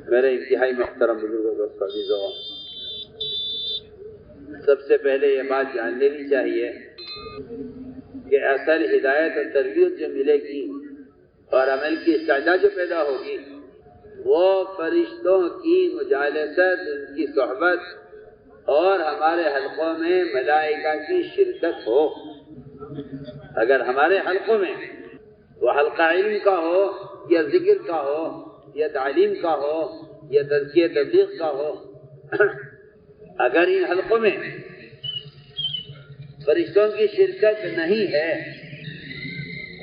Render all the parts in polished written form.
میرے انتہائی محترم بزرگوں دوستوں عزیزوں، سب سے پہلے یہ بات جان لینی چاہیے کہ اصل ہدایت اور تربیت جو ملے گی اور عمل کی استعداد جو پیدا ہوگی وہ فرشتوں کی مجالست، ان کی صحبت اور ہمارے حلقوں میں ملائکہ کی شرکت ہو۔ اگر ہمارے حلقوں میں وہ حلقہ علم کا ہو یا ذکر کا ہو یا تعلیم کا ہو یا تزکیہ تبلیغ کا ہو، اگر ان حلقوں میں فرشتوں کی شرکت نہیں ہے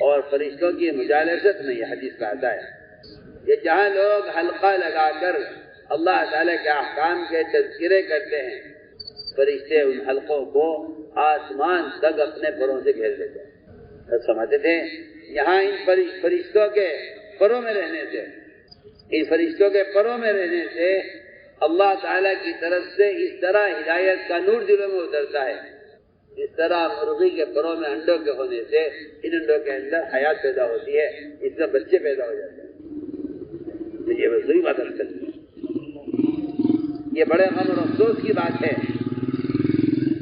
اور فرشتوں کی مجالست نہیں، حدیث میں آتا ہے کہ جہاں لوگ حلقہ لگا کر اللہ تعالیٰ کے احکام کے تذکرے کرتے ہیں، فرشتے ان حلقوں کو آسمان تک اپنے پروں سے گھیر لیتے ہیں۔ سمجھتے تھے یہاں ان فرشتوں کے پروں میں رہنے سے، ان فرشتوں کے پروں میں رہنے سے اللہ تعالیٰ کی طرف سے اس طرح ہدایت کا نور دلوں میں اترتا ہے، اس طرح مرغی کے پروں میں انڈوں کے ہونے سے ان انڈوں کے اندر حیات پیدا ہوتی ہے، اس سے بچے پیدا ہو جاتے ہیں۔ تو یہ وضوئی بات ہے، یہ بڑے غم اور افسوس کی بات ہے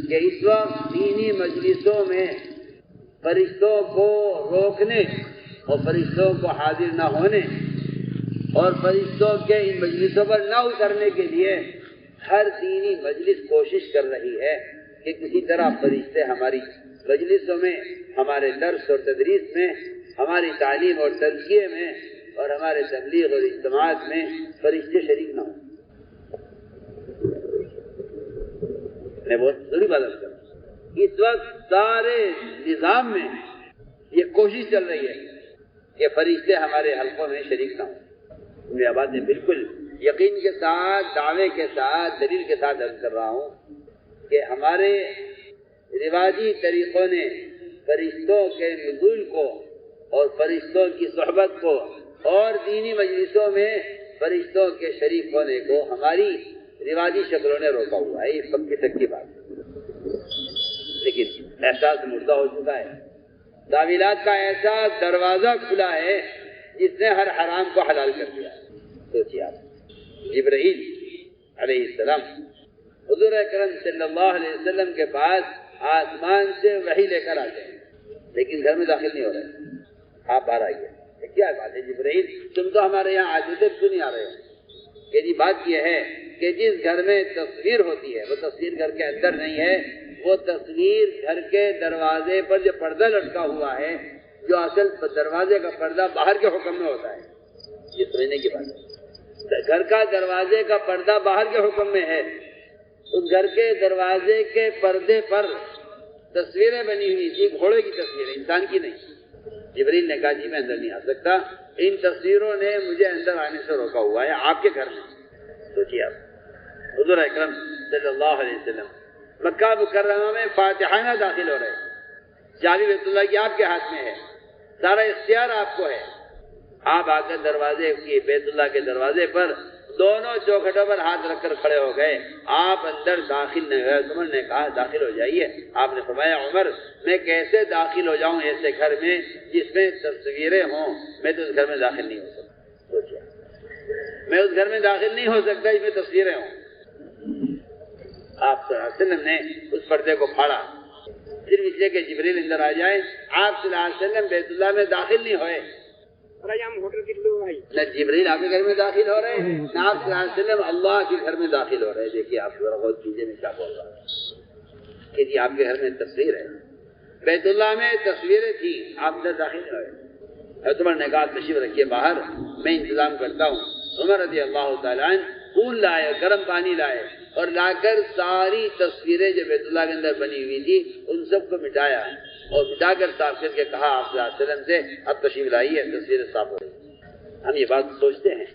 کہ اس وقت دینی مجلسوں میں فرشتوں کو روکنے اور فرشتوں کو حاضر نہ ہونے اور فرشتوں کے ان مجلسوں پر نہ اترنے کے لیے ہر دینی مجلس کوشش کر رہی ہے کہ کسی طرح فرشتے ہماری مجلسوں میں، ہمارے درس اور تدریس میں، ہماری تعلیم اور تزکیے میں اور ہمارے تبلیغ اور اجتماعات میں فرشتے شریک نہ ہوں۔ میں بہت ضروری بات کرتا ہوں، اس وقت سارے نظام میں یہ کوشش چل رہی ہے کہ فرشتے ہمارے حلقوں میں شریک نہ ہوں۔ میں بات میں بالکل یقین کے ساتھ، دعوے کے ساتھ، دلیل کے ساتھ عرض کر رہا ہوں کہ ہمارے رواجی طریقوں نے فرشتوں کے نزول کو اور فرشتوں کی صحبت کو اور دینی مجلسوں میں فرشتوں کے شریک ہونے کو ہماری رواجی شکلوں نے روکا ہوا ہے۔ یہ پکی سکی بات ہے، لیکن احساس مردہ ہو چکا ہے۔ تعویلات کا ایسا دروازہ کھلا ہے جس نے ہر حرام کو حلال کر دیا۔ سوچیے آپ، جبرائیل علیہ السلام حضور اکرم صلی اللہ علیہ وسلم کے پاس آسمان سے وحی لے کر آتے ہیں، لیکن گھر میں داخل نہیں ہو رہے۔ آپ باہر آئیے، کیا بات ہے جبرائیل، تم تو ہمارے یہاں آتے تھے، کیوں نہیں آ رہے ہو؟ کہ جی بات یہ ہے کہ جس گھر میں تصویر ہوتی ہے وہ تصویر گھر کے اندر نہیں ہے، وہ تصویر گھر کے دروازے پر جو پردہ لٹکا ہوا ہے، جو اصل دروازے کا پردہ باہر کے حکم میں ہوتا ہے۔ یہ سمجھنے کی بات ہے، گھر کا دروازے کا پردہ باہر کے حکم میں ہے، اس گھر کے دروازے کے پردے پر تصویریں بنی ہوئی تھی، گھوڑے کی تصویریں، انسان کی نہیں۔ جبریل نے کہا جی میں اندر نہیں آ سکتا، ان تصویروں نے مجھے اندر آنے سے روکا ہوا ہے آپ کے گھر میں۔ سوچیے آپ، حضور اکرم صلی اللہ علیہ وسلم مکہ مکرمہ میں فاتحانہ داخل ہو رہے، چابی بیت اللہ کی آپ کے ہاتھ میں ہے، سارا اختیار آپ کو ہے۔ آپ آ کر دروازے کی، بیت اللہ کے دروازے پر دونوں چوکھٹوں پر ہاتھ رکھ کر کھڑے ہو گئے، آپ اندر داخل نہیں ہوئے۔ عمر نے کہا داخل ہو جائیے، آپ نے فرمایا عمر میں کیسے داخل ہو جاؤں ایسے گھر میں جس میں تصویریں ہوں، میں تو اس گھر میں داخل نہیں ہو سکتا۔ سوچیے، میں اس گھر میں داخل نہیں ہو سکتا جس میں تصویریں ہوں۔ آپ صلی اللہ علیہ وسلم نے اس پردے کو پھاڑا، صرف اس لیے کہ جبریل اندر آ جائے۔ آپ صلی اللہ علیہ وسلم بیت اللہ میں داخل نہیں ہوئے، نہ جبریل آپ کے گھر میں داخل ہو رہے ہیں، نہ آپ صلی اللہ علیہ وسلم اللہ کے گھر میں داخل ہو رہے ہیں۔ دیکھیے آپ ذرا بہت چیزیں میں کیا بول رہا ہوں کہ جی آپ کے گھر میں تصویر ہے، بیت اللہ میں تصویریں تھیں، آپ اندر داخل نہیں ہوئے۔ عمر نے کہا تشریف رکھیے باہر، میں انتظام کرتا ہوں۔ عمر رضی اللہ تعالیٰ عنہ خون لائے، گرم پانی لائے اور لا کر ساری تصویریں جو بیت اللہ کے اندر بنی ہوئی تھی ان سب کو مٹایا اور مٹا کر صاف کر کے کہا آپ صلی اللہ علیہ وسلم سے اب تشریف لائیے، تصویریں صاف ہو رہی۔ ہم یہ بات سوچتے ہیں،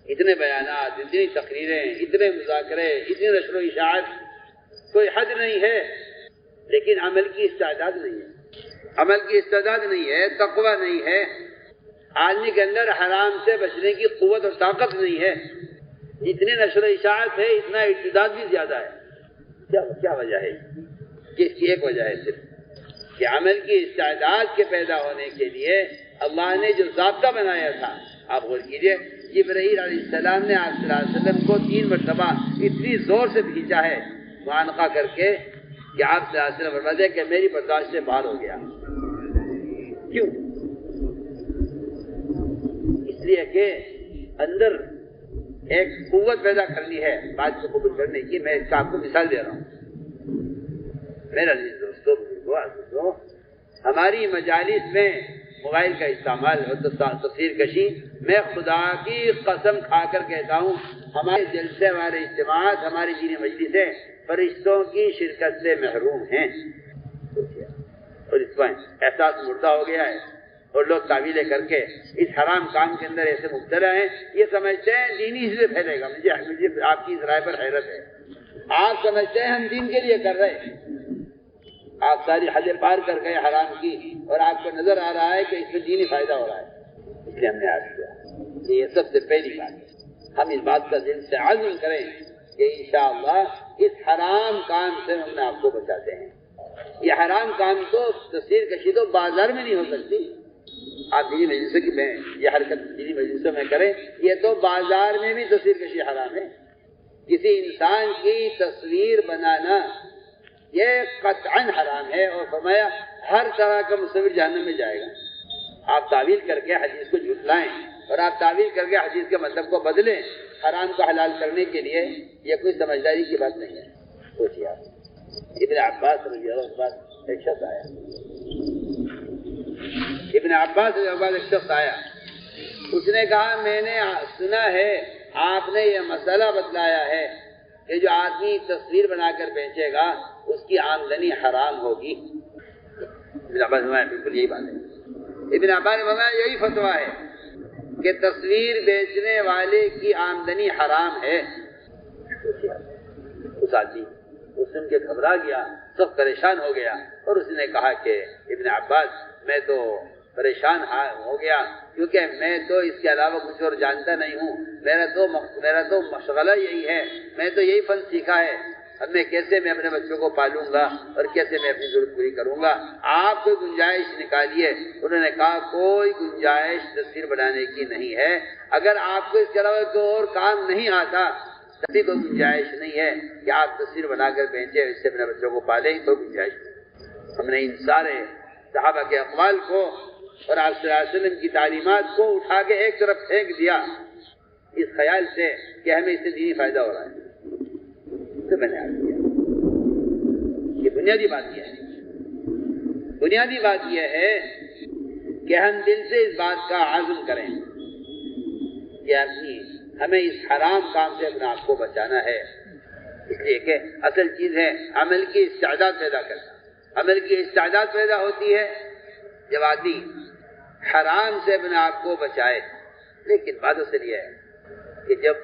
اتنے بیانات، اتنی تقریریں، اتنے مذاکرے، اتنی نشر و اشاعت، کوئی حد نہیں ہے، لیکن عمل کی استعداد نہیں ہے، عمل کی استعداد نہیں ہے، تقوی نہیں ہے، آدمی کے اندر حرام سے بچنے کی قوت اور طاقت نہیں ہے۔ جتنی نشر و اشاعت ہے اتنا ارتداد بھی زیادہ ہے۔ کیا وجہ ہے؟ اس کی ایک وجہ ہے صرف کہ عمل کی استعداد کے پیدا ہونے کے لیے اللہ نے جو ضابطہ بنایا تھا، آپ غور کیجئے، جبرائیل علیہ السلام نے آپ صلی اللہ علیہ وسلم کو 3 مرتبہ اتنی زور سے بھیجا ہے معانقہ کر کے کہ آپ صلی اللہ علیہ وسلم فرماتے ہیں کہ میری برداشت سے باہر ہو گیا. کیوں؟ اس لیے کہ اندر ایک قوت پیدا کرنی ہے بات کو قبول کرنے کی. میں اس کا آپ کو مثال دے رہا ہوں. میرا عزیز دوستو، ہماری مجالس میں موبائل کا استعمال اور تصویر کشی، میں خدا کی قسم کھا کر کہتا ہوں ہمارے جلسے ہمارے اجتماعات ہماری دینی مجلسیں فرشتوں کی شرکت سے محروم ہیں. اور اس میں احساس مردہ ہو گیا ہے اور لوگ تعویلیں کر کے اس حرام کام کے اندر ایسے مبتلا ہیں. یہ سمجھتے ہیں دینی اس لیے پھیلے گا. مجھے آپ کی اس رائے پر حیرت ہے. آپ سمجھتے ہیں ہم دین کے لیے کر رہے ہیں. آپ ساری حدیں پار کر گئے حرام کی اور آپ کو نظر آ رہا ہے کہ اس میں دینی فائدہ ہو رہا ہے. اس لیے ہم نے عرض کیا یہ سب سے پہلی بات ہے. ہم اس بات کا دل سے عزم کریں کہ انشاءاللہ اس حرام کام سے ہم نے آپ کو بچاتے ہیں. یہ حرام کام تو تصویر کشی تو بازار میں نہیں ہو سکتی. آپ دینی مجلسوں کی میں یہ حرکت دینی مجلسوں میں کریں. یہ تو بازار میں بھی تصویر کشی حرام ہے. کسی انسان کی تصویر بنانا یہ قطعاً حرام ہے. اور فرمایا ہر طرح کا مصور جہنم میں جائے گا. آپ تعویل کر کے حدیث کو جھٹلائیں اور آپ تعویل کر کے حدیث کے مطلب کو بدلیں حرام کو حلال کرنے کے لیے، یہ کوئی سمجھداری کی بات نہیں ہے. سوچیے آپ. ابن عباس رضی اللہ عنہ ایک شخص آیا. ابن عباس رضی اللہ عنہ ایک شخص آیا. اس نے کہا میں نے سنا ہے آپ نے یہ مسئلہ بتلایا ہے کہ جو آدمی تصویر بنا کر بیچے گا اس کی آمدنی حرام ہوگی. ابن عباس نے بالکل یہی بات ہے. ابن عباس نے فرمایا یہی فتویٰ ہے کہ تصویر بیچنے والے کی آمدنی حرام ہے. اس آدمی اس سن کے گھبرا گیا، سب پریشان ہو گیا اور اس نے کہا کہ ابن عباس میں تو پریشان ہو گیا کیونکہ میں تو اس کے علاوہ کچھ اور جانتا نہیں ہوں. میرا تو مشغلہ یہی ہے. میں تو یہی فن سیکھا ہے. اب میں کیسے میں اپنے بچوں کو پالوں گا اور کیسے میں اپنی ضرورت پوری کروں گا. آپ کوئی گنجائش نکالیے. انہوں نے کہا کوئی گنجائش تصویر بنانے کی نہیں ہے. اگر آپ کو اس کے علاوہ کوئی اور کام نہیں آتا تبھی کوئی گنجائش نہیں ہے کہ آپ تصویر بنا کر بیچیں اس سے اپنے بچوں کو پالیں. کوئی گنجائش نہیں. ہم نے ان سارے صحابہ کے اقوال کو اور آپ صلی اللہ علیہ وسلم کی تعلیمات کو اٹھا کے ایک طرف پھینک دیا اس خیال سے کہ ہمیں اس سے دینی فائدہ ہو رہا ہے. تو میں نے عرض کیا یہ بنیادی بات یہ ہے. بنیادی بات یہ ہے کہ ہم دل سے اس بات کا عزم کریں کہ ہمیں اس حرام کام سے اپنے آپ کو بچانا ہے. اس لیے کہ اصل چیز ہے عمل کی استعداد پیدا کرنا. عمل کی استعداد پیدا ہوتی ہے جب آدمی حرام سے اپنے آپ کو بچائے. لیکن بات اصل یہ ہے کہ جب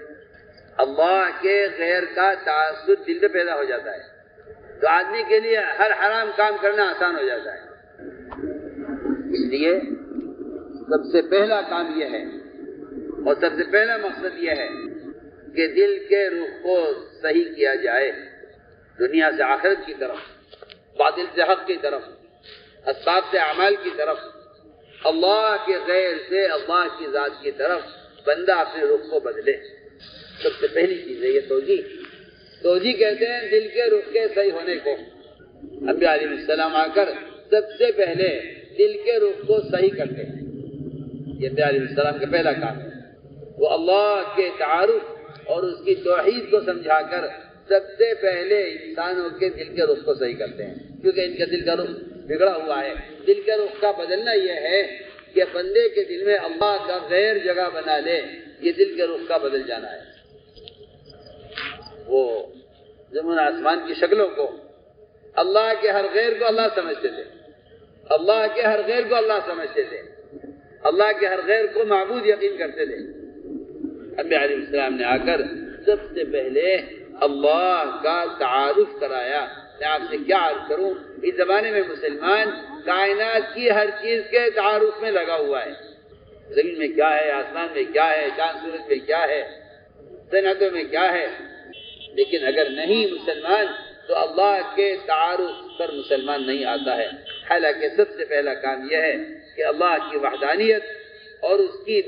اللہ کے غیر کا تعصب دل میں پیدا ہو جاتا ہے تو آدمی کے لیے ہر حرام کام کرنا آسان ہو جاتا ہے. اس لیے سب سے پہلا کام یہ ہے اور سب سے پہلا مقصد یہ ہے کہ دل کے رخ کو صحیح کیا جائے دنیا سے آخرت کی طرف، باطل سے حق کی طرف، اسباب سے اعمال کی طرف، اللہ کے غیر سے اللہ کی ذات کی طرف بندہ اپنے رخ کو بدلے. سب سے پہلی چیز ہے یہ توجیہ کہتے ہیں دل کے رخ کے صحیح ہونے کو. انبیاء علیہ السلام آ کر سب سے پہلے دل کے رخ کو صحیح کرتے ہیں. یہ انبیاء علیہ السلام کا پہلا کام ہے. وہ اللہ کے تعارف اور اس کی توحید کو سمجھا کر سب سے پہلے انسانوں کے دل کے رخ کو صحیح کرتے ہیں کیونکہ ان کا دل کا رخ بگڑا ہوا ہے. دل کے رخ کا بدلنا یہ ہے کہ بندے کے دل میں اللہ کا غیر جگہ بنا لے. یہ دل کے رخ کا بدل جانا ہے. وہ زمین آسمان کی شکلوں کو اللہ کے ہر غیر کو اللہ سمجھتے تھے. اللہ کے ہر غیر کو اللہ سمجھتے تھے. اللہ کے ہر غیر کو معبود یقین کرتے تھے. انبیاء علیہ السلام نے آ کر سب سے پہلے اللہ کا تعارف کرایا. میں آپ سے کیا عرض کروں، اس زمانے میں مسلمان کائنات کی ہر چیز کے تعارف میں لگا ہوا ہے. زمین میں کیا ہے، آسمان میں کیا ہے، چاند سورج میں کیا ہے، صنعتوں میں کیا ہے. لیکن اگر نہیں مسلمان تو اللہ کے تعارف پر مسلمان نہیں آتا ہے. حالانکہ سب سے پہلا کام یہ ہے کہ اللہ کی وحدانیت اور اس کی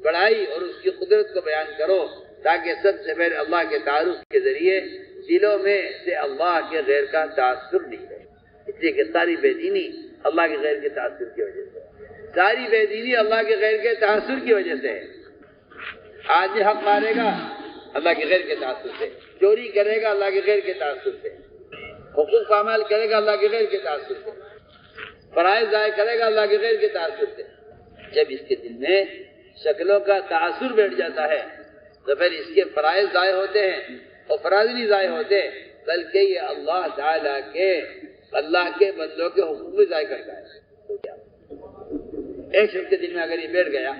بڑائی اور اس کی قدرت کو بیان کرو، تاکہ سب سے پہلے اللہ کے تعارف کے ذریعے دلوں میں سے اللہ کے غیر کا تاثر نہیں رہے۔ اس لیے کہ ساری بے دینی اللہ کے غیر کے تاثر کی وجہ سے، ساری بے دینی اللہ کے غیر کے تاثر کی وجہ سے ہے۔ آدمی حق مارے گا اللہ کے غیر کے تاثر سے، چوری کرے گا اللہ کے غیر کے تاثر سے، حقوق پامال کرے گا اللہ کے غیر کے تاثر سے، فرائض ضائع کرے گا اللہ کے غیر کے تاثر سے۔ جب اس کے دل میں شکلوں کا تاثر بیٹھ جاتا ہے تو پھر اس کے فرائض ضائع ہوتے ہیں، اور فرائض نہیں ضائع ہوتے بلکہ یہ اللہ تعالیٰ کے بندوں کے حقوق بھی ضائع کرتا ہے۔ تو کیا ایک شخص کے دل میں اگر یہ بیٹھ گیا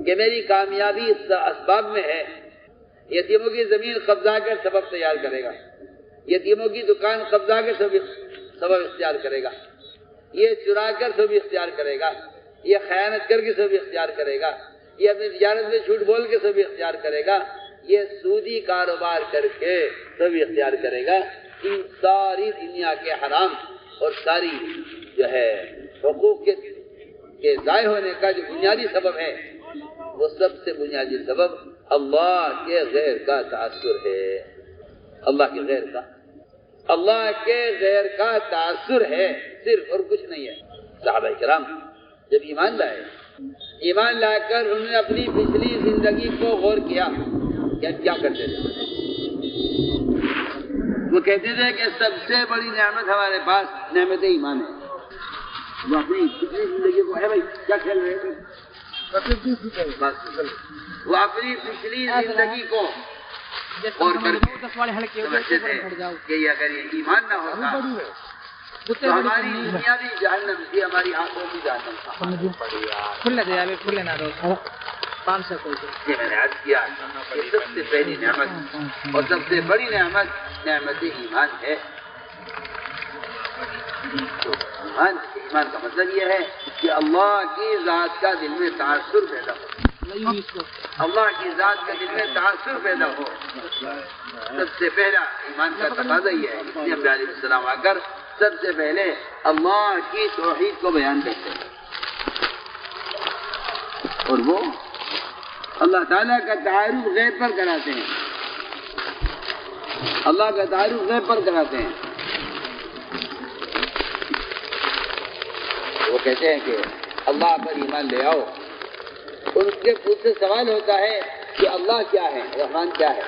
کہ میری کامیابی اس اسباب میں ہے، یتیموں کی زمین قبضہ کر سبب تیار کرے گا، یتیموں کی دکان قبضہ کر سبب اختیار کرے گا، یہ چرا کر سبب اختیار کرے گا، یہ خیانت کر کے سبب اختیار کرے گا، یہ اپنی تجارت میں جھوٹ بول کے سبب اختیار کرے گا، یہ سودی کاروبار کر کے سبب اختیار کرے گا، ان ساری دنیا کے حرام اور ساری جو ہے حقوق کے ضائع ہونے کا جو بنیادی سبب ہے، وہ سب سے بنیادی سبب اللہ کے غیر کا تاثر ہے۔ اللہ کے غیر کا تاثر ہے صرف، اور کچھ نہیں ہے۔ صحابہ کرام جب ایمان لا کر انہوں نے اپنی پچھلی زندگی کو غور کیا کہ کیا کرتے تھے، وہ کہتے تھے کہ سب سے بڑی نعمت ہمارے پاس نعمت ایمان ہے۔ وہ اپنی پچھلی زندگی کو ہے بھائی کیا کھیل رہے تھے، وہ اپنی پچھلی زندگی کو اور سمجھتے تھے کہ اگر یہ ایمان نہ ہوتا تو ہماری دنیا بھی جہنم تھی، ہماری آنکھوں بھی جہنم تھا۔ یہ میں نے عرض کیا کہ سب سے پہلی نعمت اور سب سے بڑی نعمت ایمان ہے۔ ایمان کا مطلب یہ ہے کہ اللہ کی ذات کا دل میں تاثر پیدا ہو، اللہ کی ذات کا دل میں تاثر پیدا ہو۔ سب سے پہلا ایمان کا تقاضا یہ ہے، اس لیے انبیاء علیہ السلام آ کر سب سے پہلے اللہ کی توحید کو بیان کرتے ہیں، اور وہ اللہ تعالیٰ کا تعارف غیب پر کراتے ہیں، اللہ کا تعارف غیب پر کراتے ہیں۔ وہ کہتے ہیں کہ اللہ پر ایمان لے آؤ، ان کے خود سے سوال ہوتا ہے کہ اللہ کیا ہے، رحمان کیا ہے۔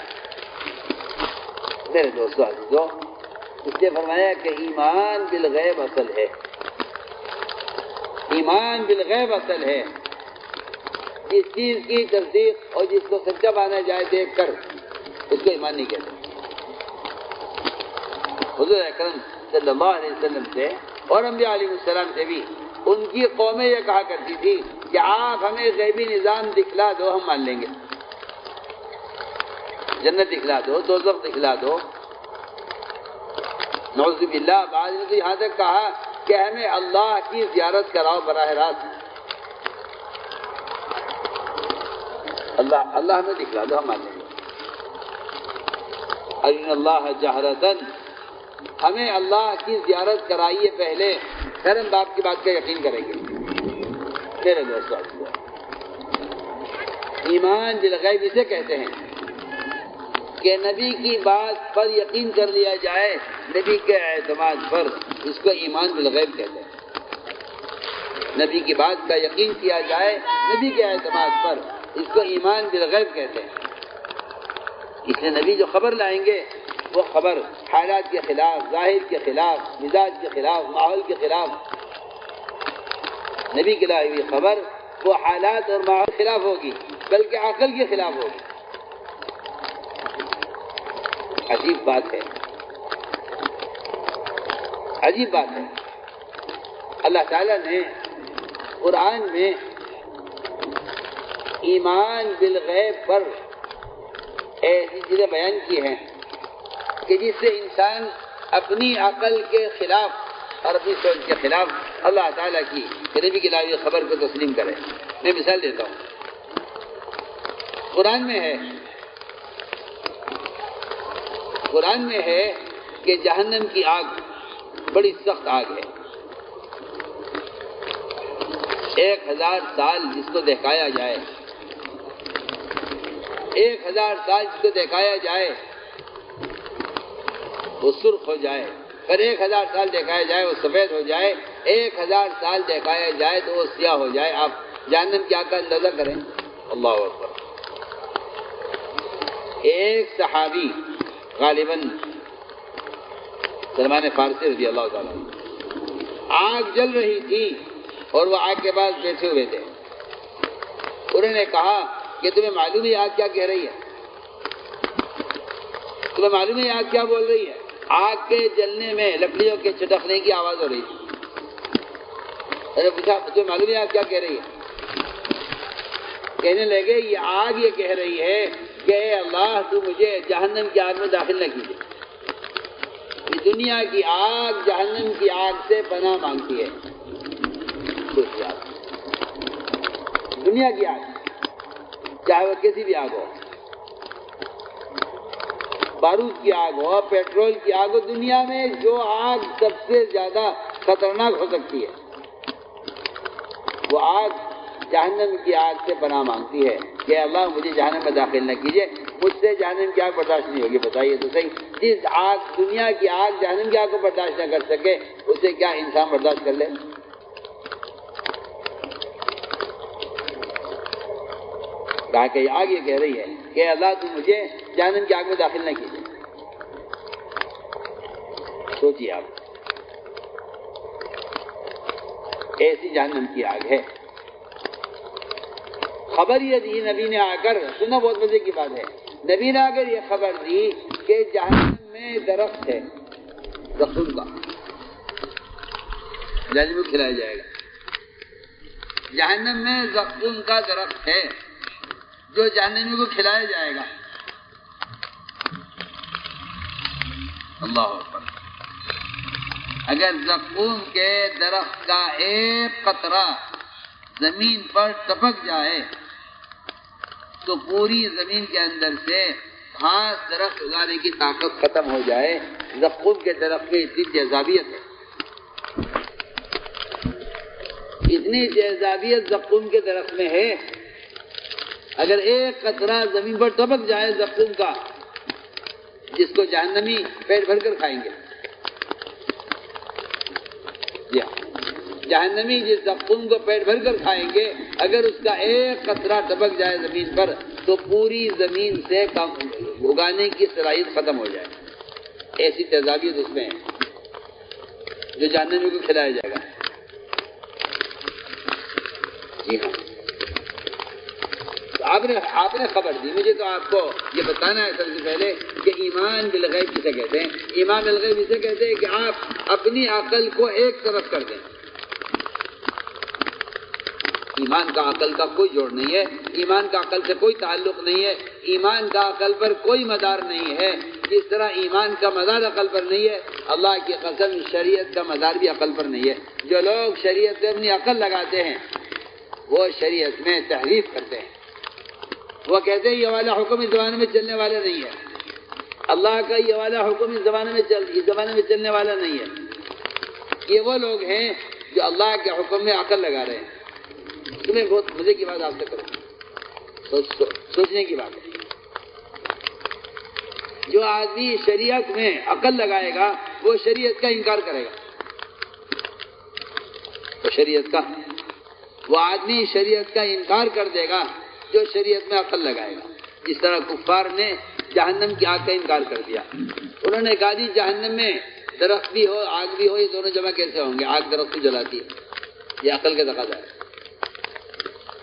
میرے دوستو عزیزو، اس نے فرمایا کہ ایمان بالغیب اصل ہے، ایمان بالغیب اصل ہے۔ جس چیز کی تصدیق اور جس کو سچا مانا جائے دیکھ کر اس کو ایمان نہیں کہتے۔ حضور اکرم صلی اللہ علیہ وسلم سے اور انبیاء علیہ السلام سے بھی ان کی قومیں یہ کہا کرتی تھی کہ آپ ہمیں غیبی نظام دکھلا دو، ہم مان لیں گے، جنت دکھلا دو، دوزخ دکھلا دو۔ نعوذ باللہ، بعض نے تو یہاں تک کہا کہ ہمیں اللہ کی زیارت کراؤ براہ راست، اللہ ہمیں دکھلا دو، ہم مان لیں گے۔ ارنا اللہ جہرتاً، ہمیں اللہ کی زیارت کرائیے پہلے، پھر ہم باپ کی بات کا یقین کریں گے۔ میرے دوستو، ایمان بالغیب اسے کہتے ہیں کہ نبی کی بات پر یقین کر لیا جائے، نبی کے اعتماد پر، اس کو ایمان بالغیب کہتے ہیں۔ نبی کی بات کا یقین کیا جائے نبی کے اعتماد پر، اس کو ایمان بالغیب کہتے ہیں۔ اس لیے نبی جو خبر لائیں گے وہ خبر حالات کے خلاف، ظاہر کے خلاف، مزاج کے خلاف، ماحول کے خلاف، نبی کی لائی ہوئی خبر وہ حالات اور ماحول کے خلاف ہوگی بلکہ عقل کے خلاف ہوگی۔ عجیب بات ہے، عجیب بات ہے۔ اللہ تعالیٰ نے قرآن میں ایمان بالغیب پر ایسی چیزیں بیان کی ہیں کہ جس سے انسان اپنی عقل کے خلاف اور اپنی سوچ کے خلاف اللہ تعالیٰ کی نبی کی لائی خبر کو تسلیم کرے۔ میں مثال دیتا ہوں، قرآن میں ہے کہ جہنم کی آگ بڑی سخت آگ ہے، 1000 سال جس کو دہکایا جائے 1000 سال جس کو دکھایا جائے وہ سرخ ہو جائے، پھر 1000 سال دکھایا جائے وہ سفید ہو جائے، 1000 سال دکھایا جائے تو وہ سیاہ ہو جائے، آپ جہنم کیا کا اندازہ کریں۔ اللہ اکبر۔ ایک صحابی غالباً سلمان فارسی رضی اللہ تعالیٰ آگ جل رہی تھی اور وہ آگ کے پاس بیٹھے ہوئے تھے، انہوں نے کہا کہ تمہیں معلوم ہے آگ کیا کہہ رہی ہے؟ تمہیں معلوم ہے آگ کیا بول رہی ہے؟ آگ کے جلنے میں لکڑیوں کے چٹکنے کی آواز ہو رہی تھی۔ انہوں نے پوچھا تمہیں معلوم ہے آگ کیا کہہ رہی ہے؟ کہنے لگے یہ آگ یہ کہہ رہی ہے کہ اے اللہ تو مجھے جہنم کی آگ میں داخل نہ کیجیے۔ یہ دنیا کی آگ جہنم کی آگ سے پناہ مانگتی ہے۔ دنیا کی آگ چاہے وہ کسی بھی آگ ہو، بارود کی آگ ہو، پیٹرول کی آگ ہو، دنیا میں جو آگ سب سے زیادہ خطرناک ہو سکتی ہے وہ آگ جہنم کی آگ سے پناہ مانگتی ہے کہ اللہ مجھے جہنم میں داخل نہ کیجیے، مجھ سے جہنم کی آگ برداشت نہیں ہوگی۔ بتائیے تو صحیح، جس آگ دنیا کی آگ جہنم کی آگ کو برداشت نہ کر سکے اسے کیا انسان برداشت کر لے؟ کہا کہ آگ یہ کہہ رہی ہے کہ اللہ تو مجھے جہنم کی آگ میں داخل نہ کیجیے۔ سوچیے آپ، ایسی جہنم کی آگ ہے۔ خبر یہ دی نبی نے آ کر، سننا بہت مزے کی بات ہے، نبی نے آ کر یہ خبر دی کہ جہنم میں درخت ہے زقوم کا، جہنم کو کھلایا جائے گا۔ جہنم میں زقوم کا درخت ہے جو جہنمی کو کھلایا جائے گا۔ اللہ اکبر۔ اگر زقوم کے درخت کا ایک قطرہ زمین پر ٹپک جائے تو پوری زمین کے اندر سے گھاس درخت اگانے کی طاقت ختم ہو جائے۔ زقوم کے درخت میں اتنی تیزابیت ہے، اتنی تیزابیت زقوم کے درخت میں ہے، اگر ایک قطرہ زمین پر ٹپک جائے زقوم کا، جس کو جہنمی پیٹ بھر کر کھائیں گے۔ جہنمی جس زقوم کو پیٹ بھر کر کھائیں گے، اگر اس کا ایک قطرہ ٹپک جائے زمین پر تو پوری زمین سے اگانے کی صلاحیت ختم ہو جائے۔ ایسی تیزابیت اس میں ہے جو جہنمی کو کھلایا جائے گا۔ جی ہاں، آپ نے خبر دی مجھے، تو آپ کو یہ بتانا ہے سب سے پہلے کہ ایمان بالغیب کسے کہتے ہیں۔ ایمان بالغیب اسے کہتے ہیں کہ آپ اپنی عقل کو ایک طرف کر دیں۔ ایمان کا عقل کا کوئی جوڑ نہیں ہے، ایمان کا عقل سے کوئی تعلق نہیں ہے، ایمان کا عقل پر کوئی مدار نہیں ہے، جس طرح ایمان کا مدار عقل پر نہیں ہے، اللہ کی قسم شریعت کا مدار بھی عقل پر نہیں ہے۔ جو لوگ شریعت میں اپنی عقل لگاتے ہیں وہ شریعت میں تحریف کرتے ہیں، وہ کہتے ہیں یہ والا حکم اس زمانے میں چلنے والا نہیں ہے، اللہ کا یہ والا حکم اس زمانے میں چلنے والا نہیں ہے۔ یہ وہ لوگ ہیں جو اللہ کے حکم میں عقل لگا رہے ہیں۔ تمہیں بہت مزے کی بات آپ سے کروں، سوچنے کی بات ہے۔ جو آدمی شریعت میں عقل لگائے گا وہ شریعت کا انکار کرے گا، وہ آدمی شریعت کا انکار کر دے گا جو شریعت میں عقل لگائے گا۔ جس طرح کفار نے جہنم کی آگ کا انکار کر دیا، انہوں نے کہا جی جہنم میں درخت بھی ہو آگ بھی ہو، یہ دونوں جمع کیسے ہوں گے؟ آگ درخت کو جلاتی ہے، یہ عقل کا تقاضا ہے۔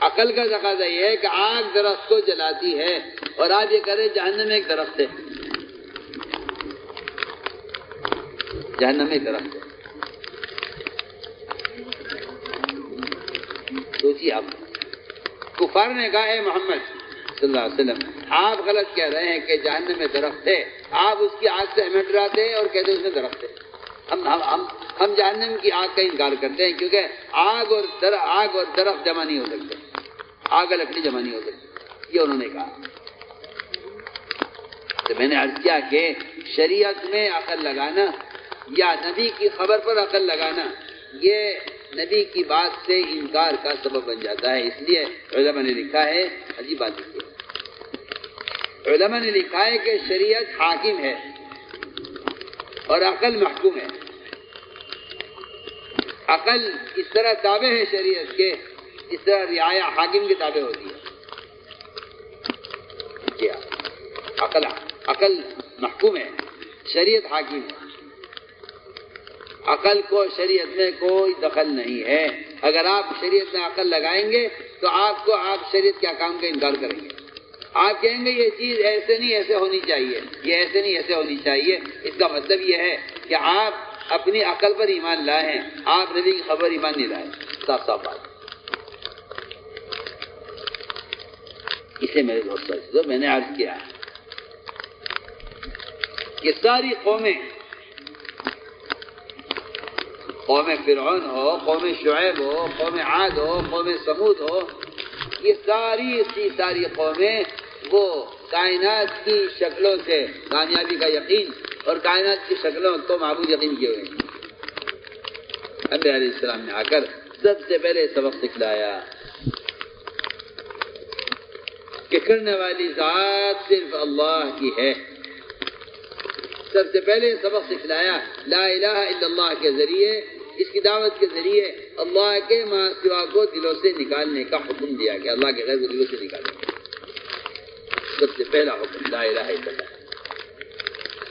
عقل کا تقاضا یہ ہے کہ آگ درخت کو جلاتی ہے، اور آپ یہ کہہ رہے جہنم میں ایک درخت ہے، جہنم میں ایک درخت ہے۔ سوچیے آپ، کفار نے کہا اے محمد صلی اللہ علیہ وسلم آپ غلط کہہ رہے ہیں کہ جہنم میں درخت ہے، آپ اس کی آگ سے ہمیں ڈراتے ہیں اور کہتے ہیں اس میں درخت ہے۔ ہم جہنم کی آگ کا انکار کرتے ہیں کیونکہ آگ اور درخت جمع نہیں ہو سکتے، آگ اور لکڑی جمع نہیں ہو سکتی، یہ انہوں نے کہا۔ تو میں نے عرض کیا کہ شریعت میں عقل لگانا یا نبی کی خبر پر عقل لگانا یہ نبی کی بات سے انکار کا سبب بن جاتا ہے، اس لیے علماء نے لکھا ہے، عجیب بات ہے، علماء نے لکھا ہے کہ شریعت حاکم ہے اور عقل محکوم ہے. عقل اس طرح تابع ہے شریعت کے اس طرح رعایا حاکم کے تابع ہوتی ہے. عقل محکوم ہے، شریعت حاکم ہے. عقل کو شریعت میں کوئی دخل نہیں ہے. اگر آپ شریعت میں عقل لگائیں گے تو آپ شریعت کے احکام کا انکار کریں گے. آپ کہیں گے یہ چیز ایسے نہیں ایسے ہونی چاہیے، یہ ایسے نہیں ایسے ہونی چاہیے. اس کا مطلب یہ ہے کہ آپ اپنی عقل پر ایمان لائے ہیں، آپ نبی کی خبر ایمان نہیں لائے. صاف صاف بات. اسے میرے دوستوں میں نے عرض کیا کہ ساری قومیں، قوم فرعون ہو، قوم شعیب ہو، قوم عاد ہو، قوم سمود ہو، یہ ساری قومیں وہ کائنات کی شکلوں سے کامیابی کا یقین اور کائنات کی شکلوں کو معبود یقین کیے ہوئے ہیں. انبیاء علیہ السلام نے آ کر سب سے پہلے سبق سکھلایا کہ کرنے والی ذات صرف اللہ کی ہے. سب سے پہلے سبق سکھلایا لا الہ الا اللہ کے ذریعے، اس کی دعوت کے ذریعے اللہ کے ماں سوا کو دلوں سے نکالنے کا حکم دیا گیا. اللہ کے غیر کو دلوں سے نکالنے کا سب سے پہلا حکم لا الہ الا اللہ.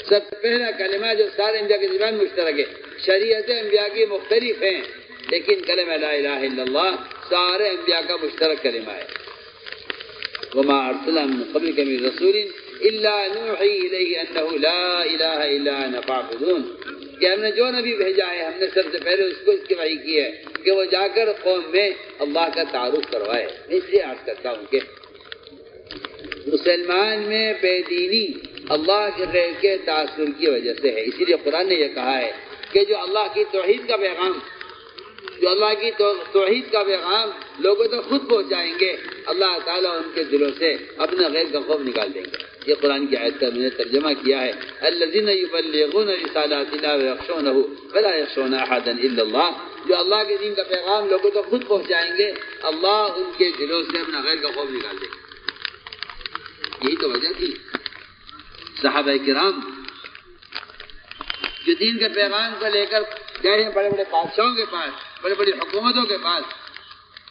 سب سے پہلا کلمہ جو سارے انبیاء کے درمیان مشترک ہے. شریعت انبیاء کی مختلف ہیں لیکن کلمہ لا الہ الا اللہ سارے انبیاء کا مشترک کلمہ ہے. وما ارسلنا من قبلک من رسول الا نوحی الیہ انہ لا الہ الا انا فاعبدون. کہ ہم نے جو نبی بھیجا ہے ہم نے سب سے پہلے اس کو اس کی وحی کی ہے کہ وہ جا کر قوم میں اللہ کا تعارف کروائے. میں اس لیے عرض کرتا ہوں کہ مسلمان میں بے دینی اللہ کے غیر کے تاثر کی وجہ سے ہے. اسی لیے قرآن نے یہ کہا ہے کہ جو اللہ کی توحید کا پیغام لوگوں تک خود پہنچائیں گے اللہ تعالیٰ ان کے دلوں سے اپنے غیر کا خوف نکال دیں گے. یہ قرآن کی آیت کا میں نے ترجمہ کیا ہے الذین یبلغون رسالات اللہ ویخشونہ ولا یخشون احدا الا اللہ. جو اللہ کے دین کا پیغام لوگوں تک خود پہنچائیں گے اللہ ان کے دلوں سے اپنا غیر کا خوف نکال دیں گے. یہی تو وجہ تھی صحابہ کرام جو دین کے پیغام کو لے کر گئے ہیں بڑے بڑے بادشاہوں کے پاس، بڑی بڑی حکومتوں کے پاس.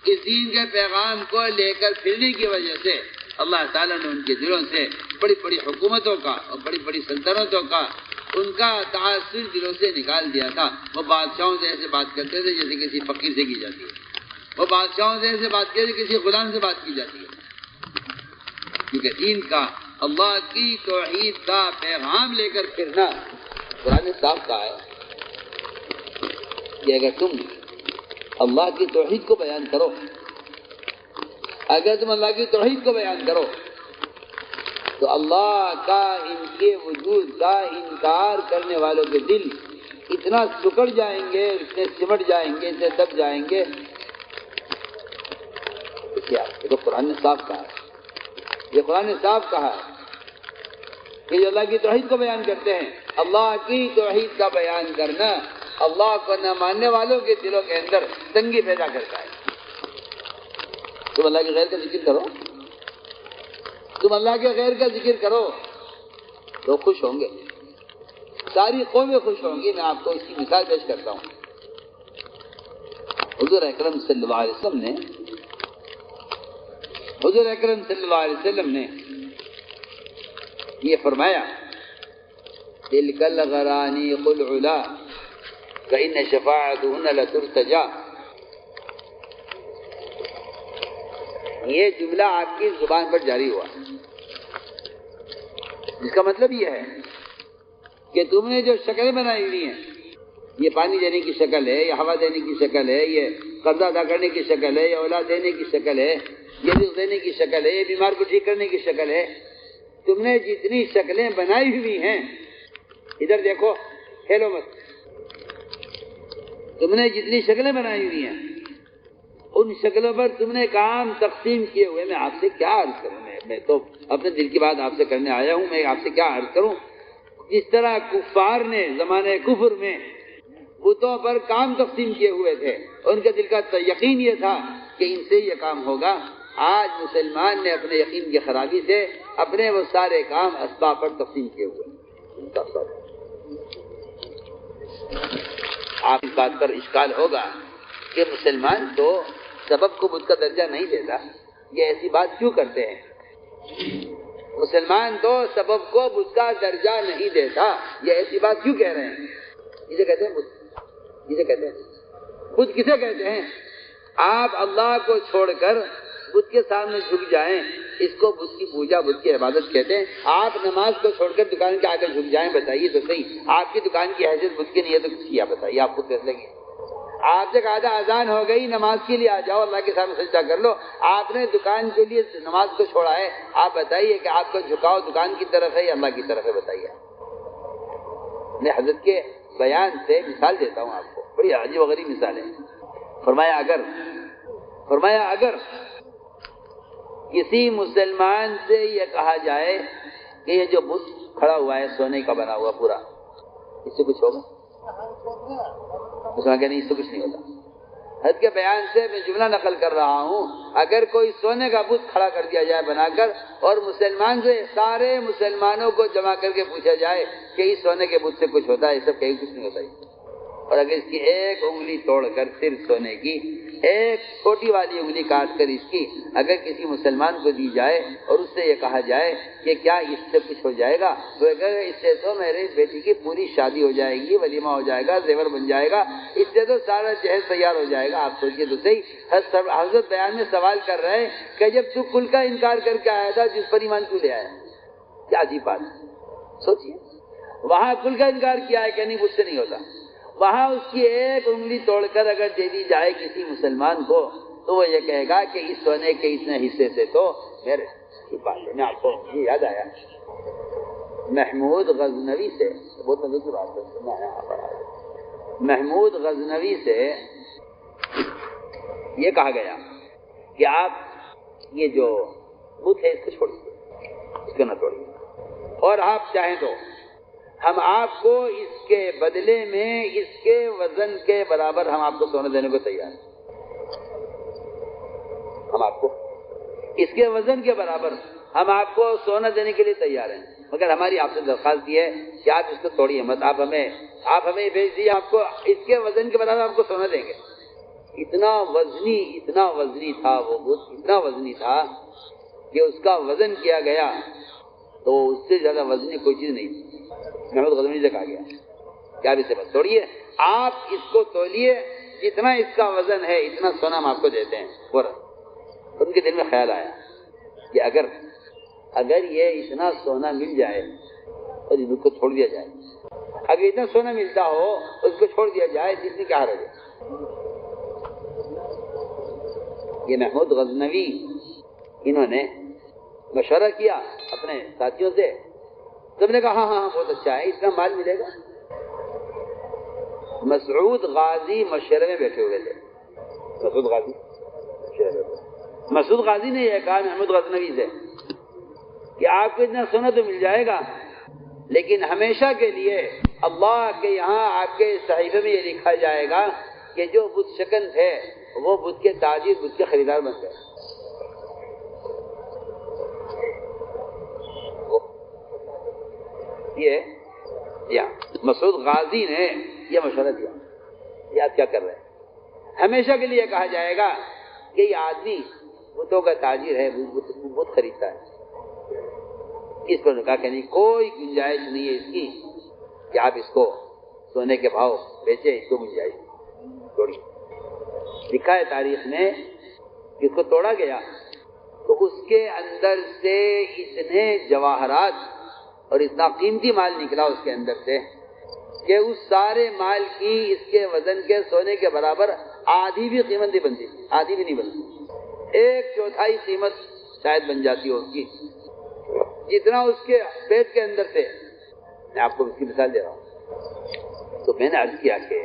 اس دین کے پیغام کو لے کر پھرنے کی وجہ سے اللہ تعالیٰ نے ان کے دلوں سے بڑی بڑی حکومتوں کا اور بڑی بڑی سلطنتوں کا ان کا تاثر دلوں سے نکال دیا تھا. وہ بادشاہوں سے ایسے بات کرتے تھے جیسے کسی فقیر سے کی جاتی ہے. وہ بادشاہوں سے ایسے بات کرتے کسی غلام سے بات کی جاتی ہے. کیونکہ دین کا اللہ کی توحید کا پیغام لے کر پھرنا قرآن نے صاف کہا ہے کہ اگر تم اللہ کی توحید کو بیان کرو، اگر تم اللہ کی توحید کو بیان کرو تو اللہ کا ان کے وجود کا انکار کرنے والوں کے دل اتنا سکڑ جائیں گے، اتنے سمٹ جائیں گے، اتنے دب جائیں گے. کیا یہ تو قرآن نے صاف کہا ہے. یہ قرآن نے صاف کہا ہے کہ جو اللہ کی توحید کو بیان کرتے ہیں، اللہ کی توحید کا بیان کرنا اللہ کو نہ ماننے والوں کے دلوں کے اندر تنگی پیدا کرتا ہے. تم اللہ کے غیر کا ذکر کرو، تم اللہ کے غیر کا ذکر کرو تو خوش ہوں گے، ساری قومیں خوش ہوں گی. میں آپ کو اس کی مثال پیش کرتا ہوں. حضور اکرم صلی اللہ علیہ وسلم نے یہ فرمایا تلک الغرانی قل علا فإن شفاعتهن لترتجا. یہ جملہ آپ کی زبان پر جاری ہوا، جس کا مطلب یہ ہے کہ تم نے جو شکلیں بنائی ہوئی ہیں، یہ پانی دینے کی شکل ہے، یہ ہوا دینے کی شکل ہے، یہ قرضہ ادا کرنے کی شکل ہے، یہ اولاد دینے کی شکل ہے، یہ رزق دینے کی شکل ہے، یہ بیمار کو ٹھیک کرنے کی شکل ہے. تم نے جتنی شکلیں بنائی ہوئی ہیں، ادھر دیکھو، کھیلو مت. تم نے جتنی شکلیں بنائی ہوئی ہیں ان شکلوں پر تم نے کام تقسیم کیے ہوئے. میں آپ سے کیا عرض کروں؟ میں تو اپنے دل کی بات آپ سے کرنے آیا ہوں. میں آپ سے کیا عرض کروں؟ جس طرح کفار نے زمانے کفر میں بتوں پر کام تقسیم کیے ہوئے تھے، ان کے دل کا یقین یہ تھا کہ ان سے یہ کام ہوگا، آج مسلمان نے اپنے یقین کی خرابی سے اپنے وہ سارے کام اسباب پر تقسیم کیے ہوئے. آپ اس بات پر اشکال ہوگا کہ مسلمان تو سبب کو بت کا درجہ نہیں دیتا، یہ ایسی بات کیوں کرتے ہیں؟ مسلمان تو سبب کو بت کا درجہ نہیں دیتا، یہ ایسی بات کیوں کہہ رہے ہیں؟ جسے کہتے ہیں بت، جسے کہتے ہیں بت کسے کہتے ہیں؟ آپ اللہ کو چھوڑ کر بت کے سامنے جھک جائیں، اس کو بت کی پوجا، بت کی عبادت کہتے ہیں. آپ نماز کو چھوڑ کر دکان کے آگے جھک جائیں، بتائیے تو صحیح آپ کی دکان کی حیثیت بت کی نہیں ہے تو کس کی؟ آپ بتائیے، آپ خود فیصلے کی. آپ سے کہا تھا اذان ہو گئی نماز کے لیے آ جاؤ، اللہ کے سامنے سجدہ کر لو، آپ نے دکان کے لیے نماز کو چھوڑا ہے. آپ بتائیے کہ آپ کا جھکاؤ دکان کی طرف ہے یا اللہ کی طرف ہے؟ بتائیے. میں حضرت کے بیان سے مثال دیتا ہوں آپ کو، بڑی عجیب و غریب مثال ہے. فرمایا اگر کسی مسلمان سے یہ کہا جائے کہ یہ جو بت کھڑا ہوا ہے سونے کا بنا ہوا پورا، اس سے کچھ ہوگا؟ اس میں کہ نہیں، اس سے کچھ نہیں ہوتا. حضرت کے بیان سے میں جملہ نقل کر رہا ہوں. اگر کوئی سونے کا بت کھڑا کر دیا جائے بنا کر، اور مسلمان سے سارے مسلمانوں کو جمع کر کے پوچھا جائے کہ اس سونے کے بت سے کچھ ہوتا ہے؟ یہ سب کہیں کچھ نہیں ہوتا. اور اگر اس کی ایک انگلی توڑ کر صرف سونے کی ایک چھوٹی والی انگلی کاٹ کر اس کی اگر کسی مسلمان کو دی جائے اور اس سے یہ کہا جائے کہ کیا اس سے کچھ ہو جائے گا، تو اگر اس سے تو میری بیٹی کی پوری شادی ہو جائے گی، ولیمہ ہو جائے گا، زیور بن جائے گا، اس سے تو سارا جہیز تیار ہو جائے گا. آپ سوچیے تو صحیح. حضرت بیان میں سوال کر رہے ہیں کہ جب تو کل کا انکار کر کے آیا تھا جس پر ایمان کیوں لے آیا؟ کیا عجیب بات ہے. سوچیے، وہاں کل کا انکار کیا ہے کہ نہیں مجھ سے نہیں ہوتا، وہاں اس کی ایک انگلی توڑ کر اگر دے دی جائے کسی مسلمان کو تو وہ یہ کہے گا کہ اس سونے کے اتنے حصے سے تو میرے بات ہے. میں آپ کو یہ یاد آیا محمود غزنوی سے، بہت مزے بات ہے. محمود غزنوی سے یہ کہا گیا کہ آپ یہ جو بت ہے اس کو چھوڑیے، اس کو نہ توڑیے، اور آپ چاہیں تو ہم آپ کو اس کے بدلے میں اس کے وزن کے برابر ہم آپ کو سونا دینے کو تیار ہیں. ہم آپ کو اس کے وزن کے برابر ہم آپ کو سونا دینے کے لیے تیار ہیں، مگر ہماری آپ سے درخواست یہ ہے کہ آپ اس کو توڑیے مت. آپ ہمیں بھیج دیجیے، آپ کو اس کے وزن کے برابر آپ کو سونا دیں گے. اتنا وزنی تھا وہ بت، اتنا وزنی تھا کہ اس کا وزن کیا گیا تو اس سے زیادہ وزنی کوئی چیز نہیں تھی. محمود غزنوی سے کہا گیا کہ آپ اسے بس توڑیے، آپ اس کو تولیے، جتنا اس کا وزن ہے اتنا سونا ہم آپ کو دیتے ہیں. اور ان کے دل میں خیال آیا کہ اگر یہ اتنا سونا مل جائے اور اس کو چھوڑ دیا جائے، اگر اتنا سونا ملتا ہو اس کو چھوڑ دیا جائے، جس نے کیا حرج ہے؟ یہ محمود غزنوی انہوں نے مشورہ کیا اپنے ساتھیوں سے، سب نے کہا ہاں بہت اچھا ہے، اتنا مال ملے گا. مسعود غازی مشورے میں بیٹھے ہوئے تھے. مسعود غازی نے یہ کہا محمود غزنوی سے کہ آپ کو اتنا سونا تو مل جائے گا، لیکن ہمیشہ کے لیے اللہ کے یہاں آپ کے صحیفے میں یہ لکھا جائے گا کہ جو بت شکن تھے وہ بت کے تاجر، بت کے خریدار بن گئے. یہ مسعود غازی نے یہ مشورہ دیا. یہ آپ کیا کر رہے ہیں؟ ہمیشہ کے لیے کہا جائے گا کہ یہ آدمی بتوں کا تاجر ہے، بت خریدتا ہے. اس پر کہا کہ نہیں، کوئی گنجائش نہیں ہے اس کی کہ آپ اس کو سونے کے بھاؤ بیچے، اس کو گنجائش توڑی. لکھا ہے تاریخ میں کہ اس کو توڑا گیا تو اس کے اندر سے اتنے جواہرات اور اتنا قیمتی مال نکلا اس کے اندر سے کہ اس سارے مال کی اس کے وزن کے سونے کے برابر آدھی بھی قیمت نہیں بنتی، آدھی بھی نہیں بنتی. 1/4 قیمت شاید بن جاتی ہو اس کی، جتنا اس کے پیٹ کے اندر سے. میں آپ کو اس کی مثال دے رہا ہوں. تو میں نے عرض کیا کہ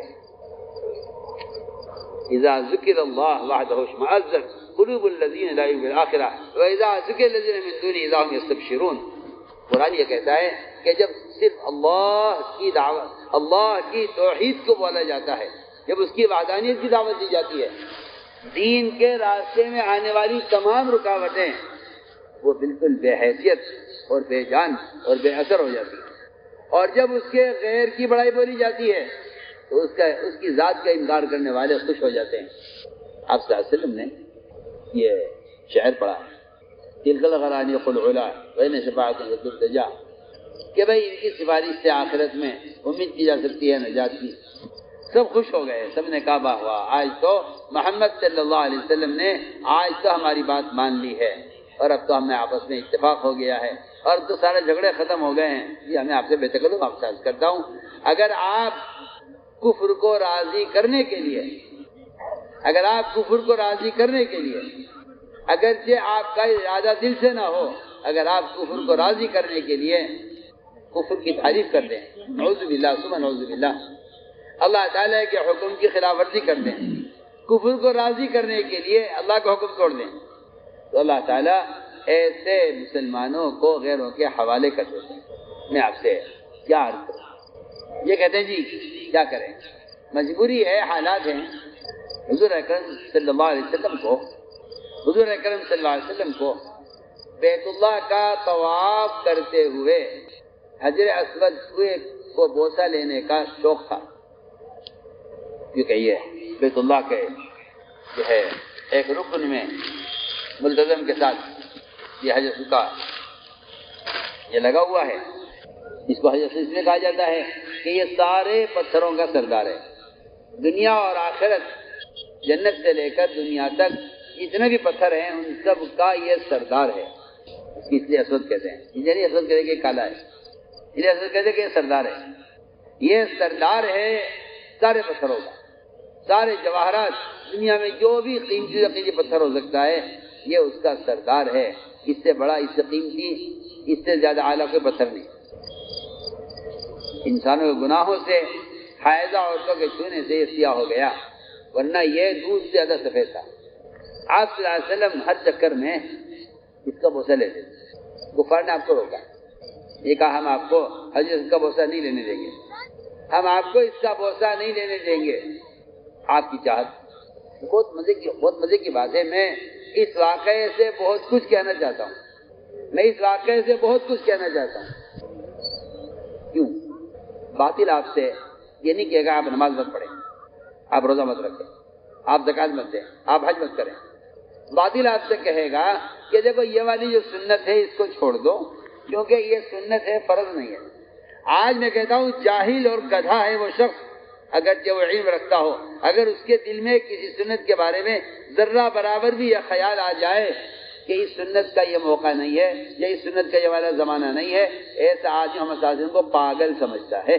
اذا ذکر اللہ وحدہ اشمئزت قلوب الذین لا یؤمنون بالآخرہ واذا ذکر الذین من دونہ اذا هم یستبشرون. قرآن یہ کہتا ہے کہ جب صرف اللہ کی دعوت، اللہ کی توحید کو بولا جاتا ہے، جب اس کی وحدانیت کی دعوت دی جاتی ہے، دین کے راستے میں آنے والی تمام رکاوٹیں وہ بالکل بے حیثیت اور بے جان اور بے اثر ہو جاتی ہیں، اور جب اس کے غیر کی بڑائی بولی جاتی ہے تو اس کی ذات کا انکار کرنے والے خوش ہو جاتے ہیں۔ آپ صلی اللہ علیہ وسلم نے یہ شعر پڑھا ہے، تلک الغرانی قل علا بین شفاعت الرجا، کہ بھائی ان کی سفارش سے آخرت میں امید کی جا سکتی ہے نجات کی۔ سب خوش ہو گئے، سب نے کہا واہ واہ، آج تو محمد صلی اللہ علیہ وسلم نے آج تو ہماری بات مان لی ہے، اور اب تو ہمیں آپس میں اتفاق ہو گیا ہے، اور تو سارے جھگڑے ختم ہو گئے ہیں۔ یہ میں آپ سے بے تکلف آپ سے عرض کرتا ہوں، اگر آپ کفر کو راضی کرنے کے لیے، اگر آپ کفر کو راضی کرنے کے لیے، اگرچہ آپ کا ارادہ دل سے نہ ہو، اگر آپ کفر کو راضی کرنے کے لیے کفر کی تعریف کر دیں، نعوذ باللہ ثم نعوذ باللہ، اللہ تعالیٰ کے حکم کی خلاف ورزی کر دیں، کفر کو راضی کرنے کے لیے اللہ کا حکم توڑ دیں، تو اللہ تعالیٰ ایسے مسلمانوں کو غیروں کے حوالے کر دیتے ہیں۔ میں آپ سے کیا عرض کروں، یہ کہتے ہیں جی کیا کریں، مجبوری ہے، حالات ہیں۔ حضور اکرم صلی اللہ علیہ وسلم کو حضور اکرم صلی اللہ علیہ وسلم کو بیت اللہ کا طواف کرتے ہوئے حجر اسود کو بوسہ لینے کا شوق تھا، کیونکہ یہ بیت اللہ کے جو ہے ایک رکن میں ملتزم کے ساتھ یہ حجر کا یہ لگا ہوا ہے، اس کو حجر اس میں کہا جاتا ہے کہ یہ سارے پتھروں کا سردار ہے، دنیا اور آخرت، جنت سے لے کر دنیا تک جتنے بھی پتھر ہیں ان سب کا یہ سردار ہے، اس لیے اسود کہتے ہیں، یعنی اسود کہتے ہیں کہ کالا ہے، اس لیے اسود کہتے ہیں کہ یہ سردار ہے، یہ سردار ہے سارے پتھروں کا، سارے جواہرات، دنیا میں جو بھی قیمتی قیمتی پتھر ہو سکتا ہے یہ اس کا سردار ہے، اس سے بڑا، اس سے قیمتی، اس سے زیادہ اعلیٰ کوئی پتھر نہیں۔ انسانوں کے گناہوں سے، حائضہ عورتوں کے چھونے سے یہ سیاہ ہو گیا، ورنہ یہ دودھ سے زیادہ سفید تھا۔ آپ صلی اللہ علیہ وسلم ہر چکر میں اس کا بوسہ لیتے تھے، کفار نے آپ کو روکا، یہ کہا ہم آپ کو حضرت کا بوسہ نہیں لینے دیں گے، ہم آپ کو اس کا بوسہ نہیں لینے دیں گے۔ آپ کی چاہت، بہت مزے کی بات ہے، میں اس واقعے سے بہت کچھ کہنا چاہتا ہوں، میں اس واقعے سے بہت کچھ کہنا چاہتا ہوں۔ کیوں؟ باطل آپ سے یہ نہیں کہے گا آپ نماز مت پڑھیں، آپ روزہ مت رکھیں، آپ زکوٰۃ مت دیں، آپ حج مت کریں۔ باطل آپ سے کہے گا کہ دیکھو یہ والی جو سنت ہے اس کو چھوڑ دو، کیونکہ یہ سنت ہے، فرض نہیں ہے۔ آج میں کہتا ہوں جاہل اور گدھا ہے وہ شخص، اگرچہ وہ علم رکھتا ہو، اگر اس کے دل میں کسی سنت کے بارے میں ذرہ برابر بھی یہ خیال آ جائے کہ اس سنت کا یہ موقع نہیں ہے یا اس سنت کا یہ والا زمانہ نہیں ہے، ایسا آدمی محمد صلی اللہ علیہ وسلم کو پاگل سمجھتا ہے۔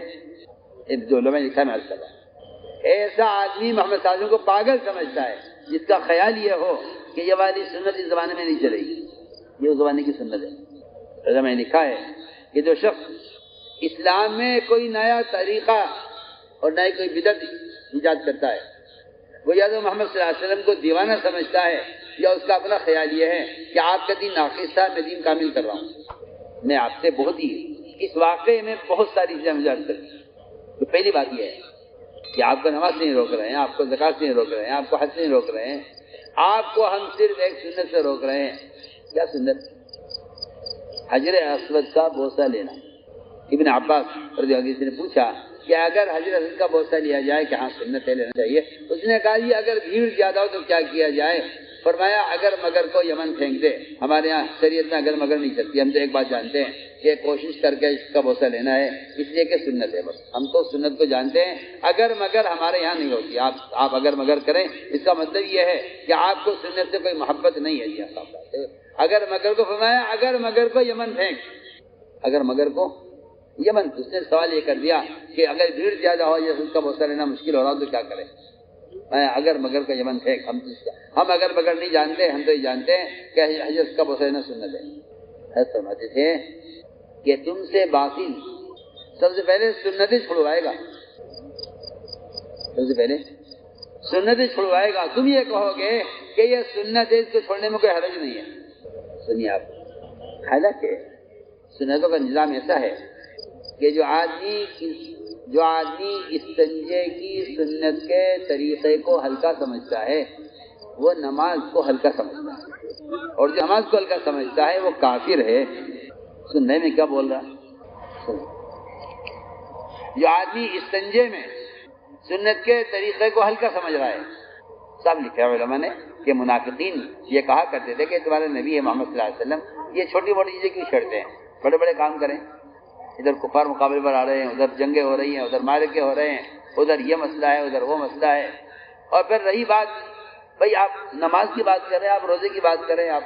جو لوگوں نے لکھا میں عرض کر رہا ہوں، ایسا آدمی محمد صلی اللہ علیہ وسلم کو پاگل سمجھتا ہے جس کا خیال یہ ہو کہ یہ والی سنت اس زمانے میں نہیں چلے گی، یہ اس زمانے کی سنت ہے۔ میں نے لکھا ہے کہ جو شخص اسلام میں کوئی نیا طریقہ اور نئی کوئی بدعت ایجاد کرتا ہے، وہ یا تو محمد صلی اللہ علیہ وسلم کو دیوانہ سمجھتا ہے یا اس کا اپنا خیال یہ ہے کہ آپ کا دین ناقص تھا، میں دین کامل کر رہا ہوں۔ میں آپ سے بہت ہی اس واقعے میں بہت ساری چیزیں مجھے عرض کرتی ہیں۔ تو پہلی بات یہ ہے کہ آپ کو نماز نہیں روک رہے ہیں، آپ کو زکوٰۃ نہیں روک رہے ہیں، آپ کو حج نہیں روک رہے ہیں، آپ کو ہم صرف ایک سنت سے روک رہے ہیں۔ کیا سنت؟ حجر اسود کا بوسہ لینا۔ ابن عباس رضی اللہ عنہ نے پوچھا کہ اگر حجر اسود کا بوسہ لیا جائے کہ ہاں سنت ہے، لینا چاہیے، اس نے کہا یہ اگر بھیڑ زیادہ ہو تو کیا کیا جائے؟ فرمایا اگر مگر کو یمن پھینک دے، ہمارے یہاں شریعت میں اگر مگر نہیں چلتی، ہم تو ایک بات جانتے ہیں کہ کوشش کر کے اس کا بوسہ لینا ہے، اس لیے کہ سنت ہے، بس ہم تو سنت کو جانتے ہیں، اگر مگر ہمارے یہاں نہیں ہوتی، آپ اگر مگر کریں، اس کا مطلب یہ ہے کہ آپ کو سنت سے کوئی محبت نہیں ہے۔ جی اگر مگر کو، فرمایا اگر مگر کو یمن پھینک، اگر مگر کو یمن، اس نے سوال یہ کر دیا کہ اگر بھیڑ زیادہ ہو یا اس کا بوسہ لینا مشکل ہو رہا تو کیا کریں؟ اگر مگر کا یمن پھینک، ہم اگر مگر نہیں جانتے، ہم تو یہ جانتے ہیں کہ حجر کا بوسہ لینا سنت ہے۔ فرماتے تھے کہ تم سے باطل سب سے پہلے سنت چھڑوائے گا، سب سے پہلے سنت چھڑوائے گا۔ تم یہ کہو گے کہ یہ سنت ہے، اس کو چھوڑنے میں کوئی حرج نہیں ہے۔ سنیے آپ، حالانکہ سنتوں کا نظام ایسا ہے کہ جو آدمی استنجے کی سنت کے طریقے کو ہلکا سمجھتا ہے وہ نماز کو ہلکا سمجھتا ہے، اور جو نماز کو ہلکا سمجھتا ہے وہ کافر ہے۔ سننے میں کیا بول رہا؟ جو آدمی استنجے میں سنت کے طریقے کو ہلکا سمجھ رہا ہے، سب لکھا ہے علماء نے کہ منافقین یہ کہا کرتے تھے کہ تمہارے نبی محمد صلی اللہ علیہ وسلم یہ چھوٹی موٹی چیزیں کیوں چھڑتے ہیں، بڑے بڑے کام کریں، ادھر کفار مقابلے پر آ رہے ہیں، ادھر جنگیں ہو رہی ہیں، ادھر معرکے ہو رہے ہیں، ادھر یہ مسئلہ ہے، ادھر وہ مسئلہ ہے۔ اور پھر رہی بات، بھائی آپ نماز کی بات کریں، آپ روزے کی بات کریں، آپ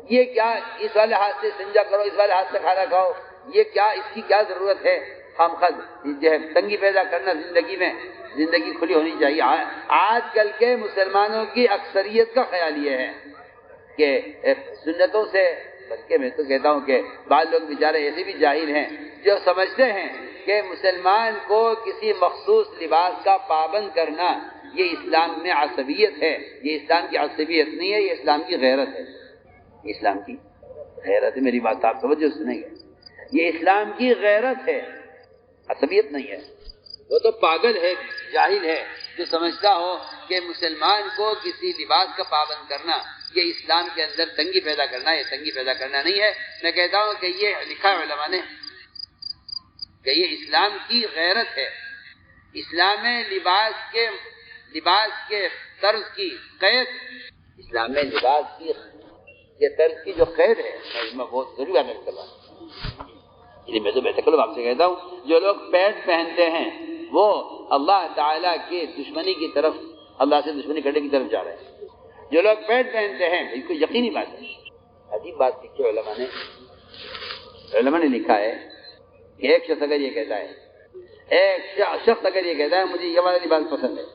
یہ کیا اس والے ہاتھ سے استنجا کرو، اس والے ہاتھ سے کھانا کھاؤ، یہ کیا، اس کی کیا ضرورت ہے؟ ہم خود جو ہے تنگی پیدا کرنا زندگی میں، زندگی کھلی ہونی چاہیے۔ آج کل کے مسلمانوں کی اکثریت کا خیال یہ ہے کہ سنتوں سے، بلکہ میں تو کہتا ہوں کہ بعض لوگ بیچارے ایسے بھی جاہل ہیں جو سمجھتے ہیں کہ مسلمان کو کسی مخصوص لباس کا پابند کرنا یہ اسلام میں عصبیت ہے۔ یہ اسلام کی عصبیت نہیں ہے، یہ اسلام کی غیرت ہے۔ اسلام کی غیرت ہے، میری بات آپ توجہ سنیں گے، یہ اسلام کی غیرت ہے، عصبیت نہیں ہے۔ وہ تو پاگل ہے، جاہل ہے، جو سمجھتا ہو کہ مسلمان کو کسی لباس کا پابند کرنا یہ اسلام کے اندر تنگی پیدا کرنا، یہ تنگی پیدا کرنا نہیں ہے۔ میں کہتا ہوں کہ یہ لکھا ہے علماء نے کہ یہ اسلام کی غیرت ہے۔ اسلام میں لباس کے طرز کی قید، اسلام میں لباس کی یہ طرز کی جو قید ہے، میں بہت ضروری عمل کر رہا ہوں۔ میں تو بہتر آپ سے کہتا ہوں، جو لوگ پینٹ پہنتے ہیں وہ اللہ تعالیٰ کی دشمنی کی طرف، اللہ سے دشمنی کرنے کی طرف جا رہے ہیں۔ جو لوگ پینٹ پہنتے ہیں، بالکل یقینی بات ہے، عجیب بات لکھی علماء نے لکھا ہے کہ ایک شخص اگر یہ کہتا ہے مجھے یہ والا لباس پسند ہے،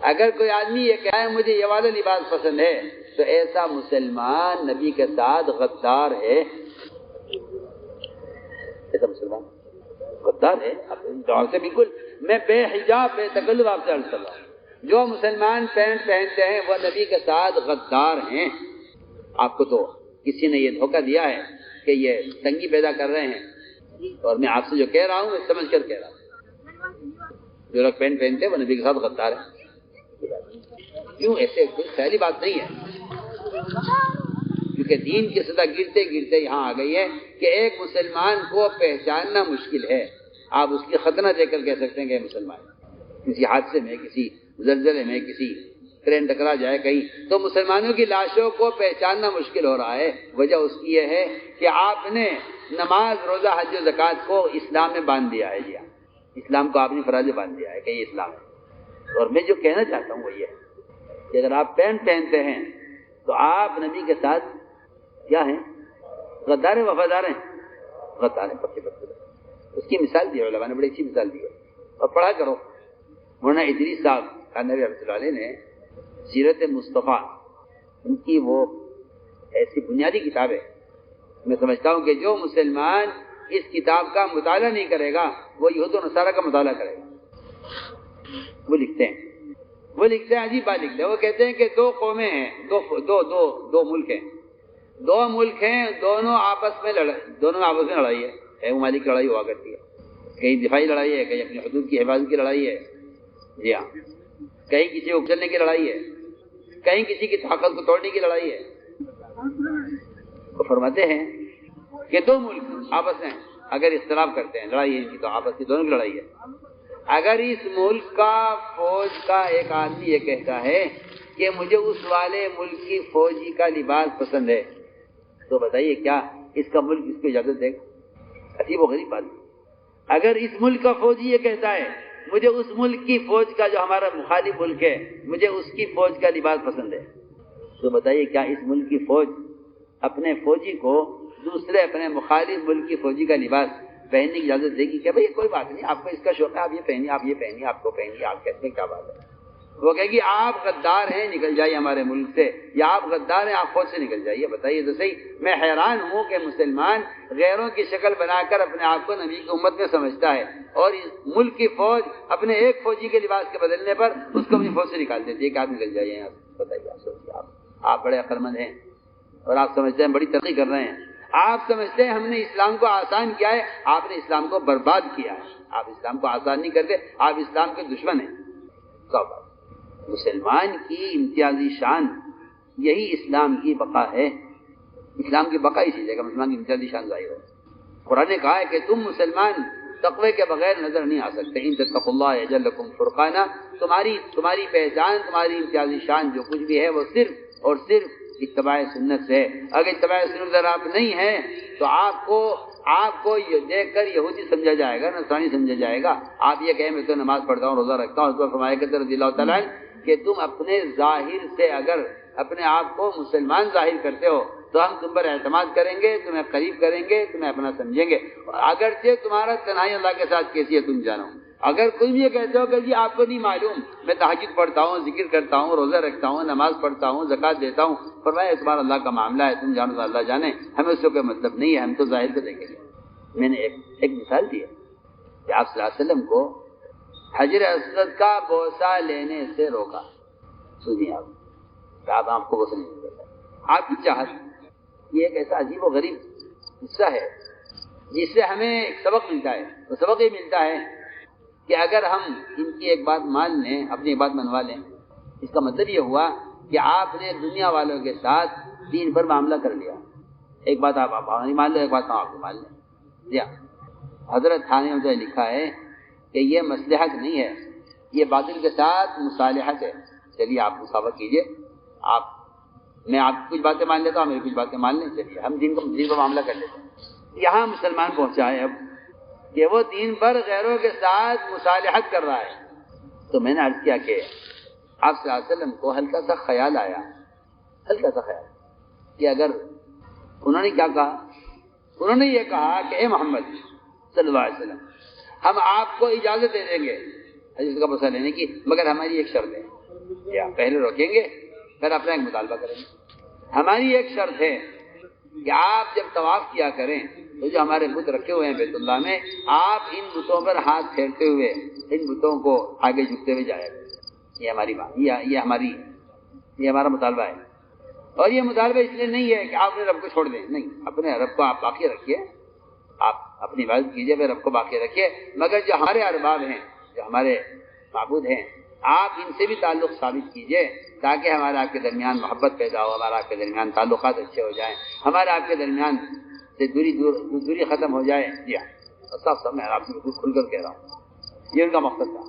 اگر کوئی آدمی یہ کہتا ہے مجھے یہ والا لباس پسند ہے، تو ایسا مسلمان نبی کے ساتھ غدار ہے۔ ایسا مسلمان غدار ہے، آپ سے بالکل میں بے حجاب بے تکلف آپ سے عرض کر رہا ہوں، جو مسلمان پینٹ پہنتے ہیں وہ نبی کے ساتھ غدار ہیں۔ آپ کو تو کسی نے یہ دھوکہ دیا ہے کہ یہ تنگی پیدا کر رہے ہیں، اور میں آپ سے جو کہہ رہا ہوں میں سمجھ کر کہہ رہا ہوں، جو لوگ پینٹ پہنتے ہیں وہ نبی کے ساتھ غدار ہیں۔ کیوں؟ ایسے کوئی خیالی بات نہیں ہے، کیونکہ دین کی سطح گرتے گرتے یہاں آ گئی ہے کہ ایک مسلمان کو پہچاننا مشکل ہے۔ آپ اس کی خطنہ دے کر کہہ سکتے ہیں کہ مسلمان، کسی حادثے میں، کسی زلزلے میں، کسی ٹرین ٹکرا جائے کہیں، تو مسلمانوں کی لاشوں کو پہچاننا مشکل ہو رہا ہے۔ وجہ اس کی یہ ہے کہ آپ نے نماز، روزہ، حج و زکوٰۃ کو اسلام میں باندھ دیا ہے، جی اسلام کو آپ نے فرائض باندھ دیا ہے کہ یہ اسلام ہے۔ اور میں جو کہنا چاہتا ہوں وہ یہ ہے کہ اگر آپ پینٹ پہنتے ہیں تو آپ نبی کے ساتھ کیا ہیں؟ غدار ہیں، وفادار ہیں، غدار ہیں، پکے پکے۔ اس کی مثال دی ہے علماء نے، بڑی اچھی مثال دی ہے، اور پڑھا کرو۔ مولانا ادریس صاحب کانوی رحمۃ اللہ علیہ نے سیرت مصطفیٰ، ان کی وہ ایسی بنیادی کتاب ہے، میں سمجھتا ہوں کہ جو مسلمان اس کتاب کا مطالعہ نہیں کرے گا وہ یہود و نصارہ کا مطالعہ کرے گا۔ وہ لکھتے ہیں عجیب بات لکھتے ہیں، وہ کہتے ہیں کہ دو قومیں ہیں، دو ملک ہیں، دونوں آپس میں لڑائی ہے، ممالک کی لڑائی ہوا کرتی ہے، کہیں دفاعی لڑائی ہے، کہیں اپنی حدود کی حفاظت کی لڑائی ہے، جی ہاں، کہیں کسی کو کچلنے کی لڑائی ہے، کہیں کسی کی طاقت کو توڑنے کی لڑائی ہے۔ وہ فرماتے ہیں کہ دو ملک آپس میں اگر اختلاف کرتے ہیں، لڑائی ہے ان کی، تو آپس کی دونوں کی لڑائی ہے۔ اگر اس ملک کا فوج کا ایک آدمی یہ کہتا ہے کہ مجھے اس والے ملک کی فوجی کا لباس پسند ہے، تو بتائیے کیا اس کا ملک اس کو اجازت دے گا؟ عجیب و غریب بات۔ اگر اس ملک کا فوجی یہ کہتا ہے مجھے اس ملک کی فوج کا، جو ہمارا مخالف ملک ہے، مجھے اس کی فوج کا لباس پسند ہے، تو بتائیے کیا اس ملک کی فوج اپنے فوجی کو دوسرے اپنے مخالف ملک کی فوجی کا لباس پہننے کی اجازت دے گی کہ بھائی کوئی بات نہیں، آپ کو اس کا شوق ہے، آپ یہ پہنیے، آپ یہ پہنیے، آپ کو پہنیے، آپ کہتے ہیں کیا بات ہے؟ وہ کہے گی آپ غدار ہیں، نکل جائیے ہمارے ملک سے، یا آپ غدار ہیں، آپ فوج سے نکل جائیے۔ بتائیے تو صحیح، میں حیران ہوں کہ مسلمان غیروں کی شکل بنا کر اپنے آپ کو نبی کی امت میں سمجھتا ہے، اور اس ملک کی فوج اپنے ایک فوجی کے لباس کے بدلنے پر اس کو اپنی فوج سے نکال دیتی ہے کہ آپ نکل جائیے یہاں سے۔ بتائیے، آپ سوچیے، آپ بڑے عقلمند ہیں اور آپ سمجھتے ہیں بڑی ترقی کر رہے ہیں، آپ سمجھتے ہیں ہم نے اسلام کو آسان کیا ہے، آپ نے اسلام کو برباد کیا ہے۔ آپ اسلام کو آسان نہیں کرتے، آپ اسلام کے دشمن ہیں۔ مسلمان کی امتیازی شان یہی اسلام کی بقا ہے. اسلام کی بقا اسی جگہ مسلمان کی امتیازی شان ظاہر ہو. قرآن نے کہا ہے کہ تم مسلمان تقوی کے بغیر نظر نہیں آ سکتے. ان تتقوا اللہ یجعل لکم فرقانا. تمہاری پہچان، تمہاری امتیازی شان جو کچھ بھی ہے وہ صرف اور صرف اتباع سنت سے ہے. اگر اتباع سنت اگر آپ نہیں ہیں تو آپ کو یہ دیکھ کر یہودی سمجھا جائے گا، نصرانی سمجھا جائے گا. آپ یہ کہیں میں تو نماز پڑھتا ہوں، روزہ رکھتا ہوں. اس پر فرمایا کہ رضی اللہ تعالیٰ کہ تم اپنے ظاہر سے اگر اپنے آپ کو مسلمان ظاہر کرتے ہو تو ہم تم پر اعتماد کریں گے، تمہیں قریب کریں گے، تمہیں اپنا سمجھیں گے. اگرچہ تمہارا تنہائی اللہ کے ساتھ کیسی ہے تم جانو. اگر کوئی بھی یہ کہتے ہو کہ جی آپ کو نہیں معلوم میں تہجد پڑھتا ہوں، ذکر کرتا ہوں، روزہ رکھتا ہوں، نماز پڑھتا ہوں، زکوٰۃ دیتا ہوں، فرمایا تمہارا اللہ کا معاملہ ہے، تم جانو تو اللہ جانے، ہمیں اس سے کوئی مطلب نہیں ہے، ہم تو ظاہر سے دیکھیں گے. میں نے ایک مثال دی ہے کہ آپ صلی اللہ علیہ وسلم کو حجر اسود کا بوسہ لینے سے روکا. سنیے آپ کو بوسہ نہیں دیتا. آپ کی چاہت یہ ایک ایسا عجیب و غریب حصہ ہے جس سے ہمیں ایک سبق ملتا ہے. وہ سبق یہ ملتا ہے کہ اگر ہم ان کی ایک بات مان لیں، اپنی ایک بات منوا لیں، اس کا مطلب یہ ہوا کہ آپ نے دنیا والوں کے ساتھ دین پر معاملہ کر لیا. ایک بات آپ نہیں مان لو، ایک بات آپ کو مان لیں. جی حضرت تھانوی نے لکھا ہے کہ یہ مصلحت نہیں ہے، یہ باطل کے ساتھ مصالحت ہے. چلیے آپ مساوات کیجئے، میں آپ کچھ باتیں مان لیتا ہوں، میری کچھ باتیں مان لیں، چلیے ہم دین پر معاملہ کر لیتے ہیں. یہاں مسلمان پہنچا ہے اب کہ وہ دین پر غیروں کے ساتھ مصالحت کر رہا ہے. تو میں نے عرض کیا کہ آپ صلی اللہ علیہ وسلم کو ہلکا سا خیال آیا کہ اگر انہوں نے کیا کہا، انہوں نے یہ کہا کہ اے محمد صلی اللہ علیہ وسلم ہم آپ کو اجازت دے دیں گے حدیث کا بوسہ لینے کی، مگر ہماری ایک شرط ہے. کیا؟ پہلے روکیں گے پھر اپنا ایک مطالبہ کریں گے. ہماری ایک شرط ہے کہ آپ جب طواف کیا کریں تو جو ہمارے بت رکھے ہوئے ہیں بیت اللہ میں، آپ ان بتوں پر ہاتھ پھیرتے ہوئے ان بتوں کو آگے جھکتے ہوئے جایا کریں. یہ ہماری بات، یہ ہمارا مطالبہ ہے. اور یہ مطالبہ اس لیے نہیں ہے کہ آپ اپنے رب کو چھوڑ دیں، نہیں، اپنے رب کو آپ باقی رکھیے، آپ اپنی عبادت کیجیے، پھر رب کو باقی رکھیے. مگر جو ہمارے ارباب ہیں، جو ہمارے معبود ہیں، آپ ان سے بھی تعلق ثابت کیجیے تاکہ ہمارے آپ کے درمیان محبت پیدا ہو، ہمارا آپ کے درمیان تعلقات اچھے ہو جائیں، ہمارے آپ کے درمیان سے دوری ختم ہو جائے. جی ہاں، صاف میں آپ کو کھل کر کہہ رہا ہوں، یہ ان کا مقصد تھا.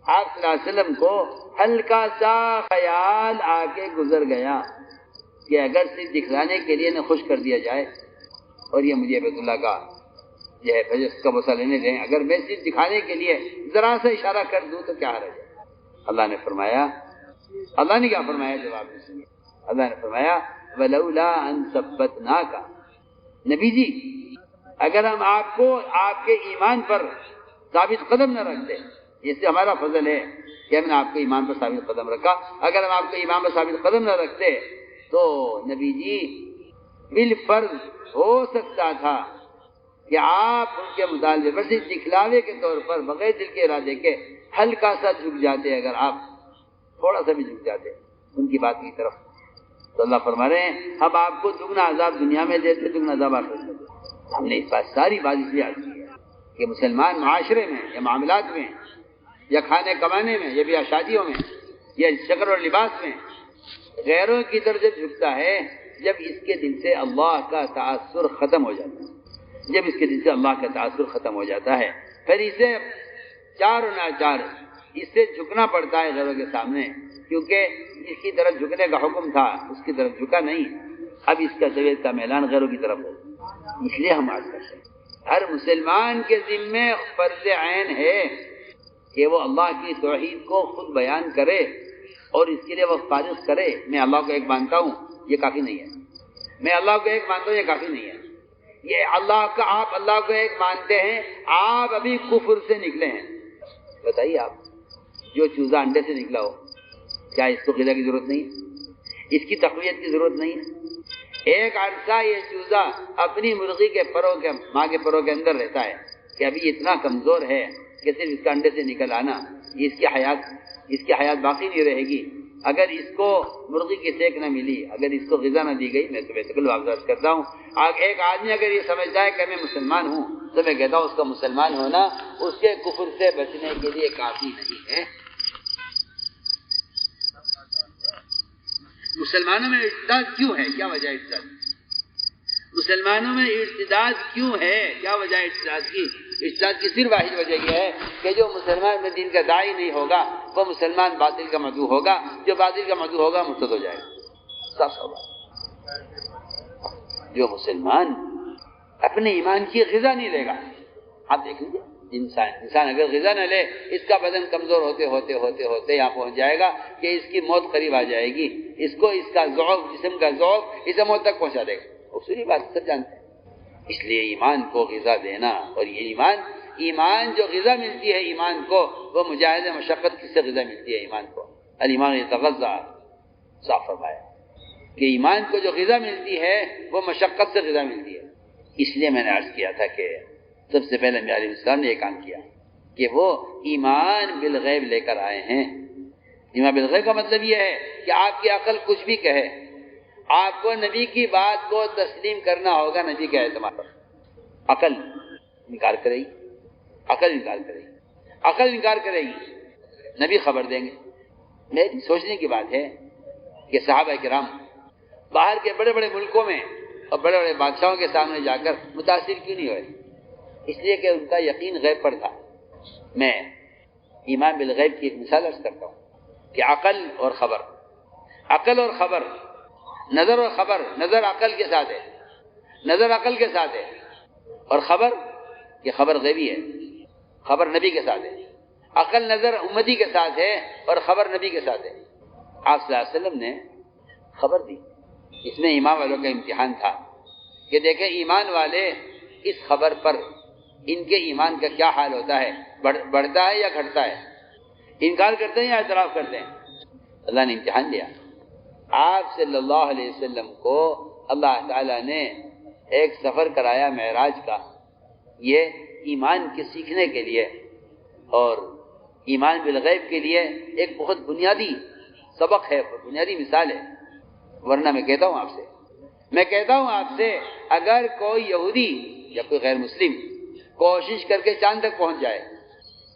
آپ صلی اللہ علیہ وسلم کو ہلکا سا خیال آ کے گزر گیا کہ اگر صرف دکھلانے کے لیے نہ خوش کر دیا جائے، اور یہ مجھے بیت اللہ کا جو ہے فجر کا بوسہ لینے دیں، اگر میں صرف دکھانے کے لیے ذرا سا اشارہ کر دوں تو کیا حرج ہے. اللہ نے کیا فرمایا جواب میں سنیے. اللہ نے فرمایا وَلَوْلَا أَن ثَبَّتْنَاكَ، نبی جی اگر ہم آپ کو آپ کے ایمان پر ثابت قدم نہ رکھتے، اس سے ہمارا فضل ہے کہ ہم نے آپ کو ایمان پر ثابت قدم رکھا. اگر ہم آپ کو ایمان پر ثابت قدم نہ رکھتے تو نبی جی بالفرض ہو سکتا تھا کہ آپ ان کے مطالبے پر صرف دکھلاوے کے طور پر بغیر دل کے ارادے کے ہلکا سا جھک جاتے. اگر آپ تھوڑا سا بھی جھک جاتے ان کی بات کی طرف تو اللہ فرما رہے ہیں ہم آپ کو دگنا عذاب دنیا میں دیتے، دگنا عذاب آخرت میں دیتے. ہم نے اس بات ساری بات اس لیے عرض کی ہے کہ مسلمان معاشرے میں یا معاملات میں یا کھانے کمانے میں یا بیاہ شادیوں میں یا شکل اور لباس میں غیروں کی طرف جب جھکتا ہے جب اس کے دل سے اللہ کا تاثر ختم ہو جاتا ہے، جب اس کے دل سے اللہ کا تاثر ختم ہو جاتا ہے پھر اسے چار و ناچار اس سے جھکنا پڑتا ہے غیروں کے سامنے، کیونکہ اس کی طرف جھکنے کا حکم تھا، اس کی طرف جھکا نہیں. اب اس کا طبیعت کا میلان غیروں کی طرف ہو. اس لیے ہم عرض کرتے ہیں ہر مسلمان کے ذمے فرض عین ہے کہ وہ اللہ کی توحید کو خود بیان کرے اور اس کے لیے وہ فارغ کرے. میں اللہ کو ایک مانتا ہوں یہ کافی نہیں ہے، میں اللہ کو ایک مانتا ہوں یہ کافی نہیں ہے. یہ اللہ کا آپ اللہ کو ایک مانتے ہیں، آپ ابھی کفر سے نکلے ہیں. بتائیے آپ جو چوزہ انڈے سے نکلا ہو کیا اس کو غذا کی ضرورت نہیں ہے؟ اس کی تقویت کی ضرورت نہیں ہے؟ ایک عرصہ یہ چوزہ اپنی مرغی کے پروں کے ماں کے پروں کے اندر رہتا ہے کہ ابھی اتنا کمزور ہے کہ صرف اس کا انڈے سے نکل آنا اس کی حیات باقی نہیں رہے گی. اگر اس کو مرغی کی سیک نہ ملی، اگر اس کو غذا نہ دی گئی، میں تو بالکل واضح کرتا ہوں ایک آدمی اگر یہ سمجھتا ہے کہ میں مسلمان ہوں تو میں کہتا ہوں اس کا مسلمان ہونا اس کے کفر سے بچنے کے لیے کافی نہیں ہے. مسلمانوں میں ارتداد کیوں ہے؟ کیا وجہ ارتداد؟ مسلمانوں میں ارتداد کیوں ہے؟ کیا وجہ ارتداد کی؟ ارتداد کی صرف واحد وجہ یہ ہے کہ جو مسلمان میں دین کا داعی نہیں ہوگا وہ مسلمان باطل کا مدعو ہوگا، جو باطل کا مدعو ہوگا مرتد ہو جائے گا. صاف صاف بات. جو مسلمان اپنے ایمان کی غذا نہیں لے گا، آپ دیکھ لیجیے انسان اگر غذا نہ لے اس کا بدن کمزور ہوتے ہوتے ہوتے ہوتے یہاں پہنچ جائے گا کہ اس کی موت قریب آ جائے گی. اس کو اس کا ذوق، جسم کا ذوق اسے موت تک پہنچا دے گا. اصولی بات سب جانتے ہیں. اس لیے ایمان کو غذا دینا، اور یہ ایمان جو غذا ملتی ہے ایمان کو، وہ مجاہد مشقت کس سے غذا ملتی ہے ایمان کو؟ الایمان یتغذا، صاف فرمایا کہ ایمان کو جو غذا ملتی ہے وہ مشقت سے غذا ملتی ہے. اس لیے میں نے عرض کیا تھا کہ سب سے پہلے انبیاء علیہ السلام نے یہ کام کیا کہ وہ ایمان بالغیب لے کر آئے ہیں. ایمان بالغیب کا مطلب یہ ہے کہ آپ کی عقل کچھ بھی کہے، آپ کو نبی کی بات کو تسلیم کرنا ہوگا نبی کے اعتماد پر. عقل انکار کرے گی، عقل انکار کرے گی، نبی خبر دیں گے. میری سوچنے کی بات ہے کہ صحابہ کرام باہر کے بڑے بڑے ملکوں میں اور بڑے بڑے بادشاہوں کے سامنے جا کر متاثر کیوں نہیں ہوئے؟ اس لیے کہ ان کا یقین غیب پر تھا. میں ایمان بالغیب کی ایک مثال عرض کرتا ہوں کہ عقل اور خبر، نظر اور خبر، نظر عقل کے ساتھ ہے، اور خبر، یہ خبر غیبی ہے، خبر نبی کے ساتھ ہے. عقل نظر امتی کے ساتھ ہے اور خبر نبی کے ساتھ ہے. آپ صلی اللہ علیہ وسلم نے خبر دی. اس میں ایمان والوں کا امتحان تھا کہ دیکھیں ایمان والے اس خبر پر ان کے ایمان کا کیا حال ہوتا ہے، بڑھتا ہے یا گھٹتا ہے، انکار کرتے ہیں یا اعتراف کرتے ہیں. اللہ نے امتحان لیا. آپ صلی اللہ علیہ وسلم کو اللہ تعالیٰ نے ایک سفر کرایا معراج کا، یہ ایمان کے سیکھنے کے لیے اور ایمان بالغیب کے لیے ایک بہت بنیادی سبق ہے، بنیادی مثال ہے. ورنہ میں کہتا ہوں آپ سے اگر کوئی یہودی یا کوئی غیر مسلم کوشش کر کے چاند تک پہنچ جائے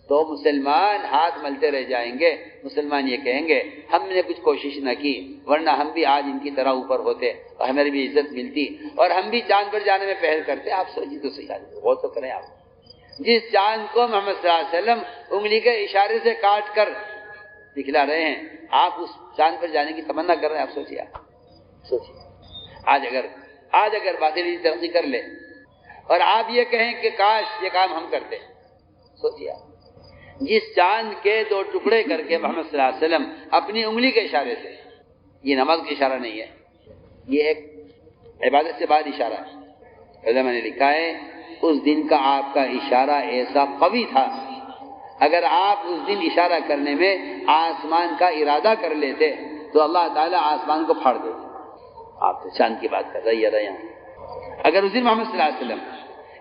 تو مسلمان ہاتھ ملتے رہ جائیں گے. مسلمان یہ کہیں گے ہم نے کچھ کوشش نہ کی، ورنہ ہم بھی آج ان کی طرح اوپر ہوتے اور ہمیں بھی عزت ملتی اور ہم بھی چاند پر جانے میں پہل کرتے. آپ سوچیے تو صحیح، غور تو کریں. آپ جس چاند کو محمد صلی اللہ علیہ وسلم انگلی کے اشارے سے کاٹ کر دکھلا رہے ہیں، آپ اس چاند پر جانے کی تمنا کر رہے ہیں. آپ سوچیے آج اگر باطل ترقی کر لے اور آپ یہ کہیں کہ کاش یہ کام ہم کرتے. سوچیے جس چاند کے 2 ٹکڑے کر کے محمد صلی اللہ علیہ وسلم اپنی انگلی کے اشارے سے، یہ نماز کا اشارہ نہیں ہے، یہ ایک عبادت سے بعد اشارہ ہے. علماء نے لکھا ہے اس دن کا آپ کا اشارہ ایسا قوی تھا، اگر آپ اس دن اشارہ کرنے میں آسمان کا ارادہ کر لیتے تو اللہ تعالیٰ آسمان کو پھاڑ دیتے. آپ تو چاند کی بات کر رہے ہیں. اگر اس دن محمد صلی اللہ علیہ وسلم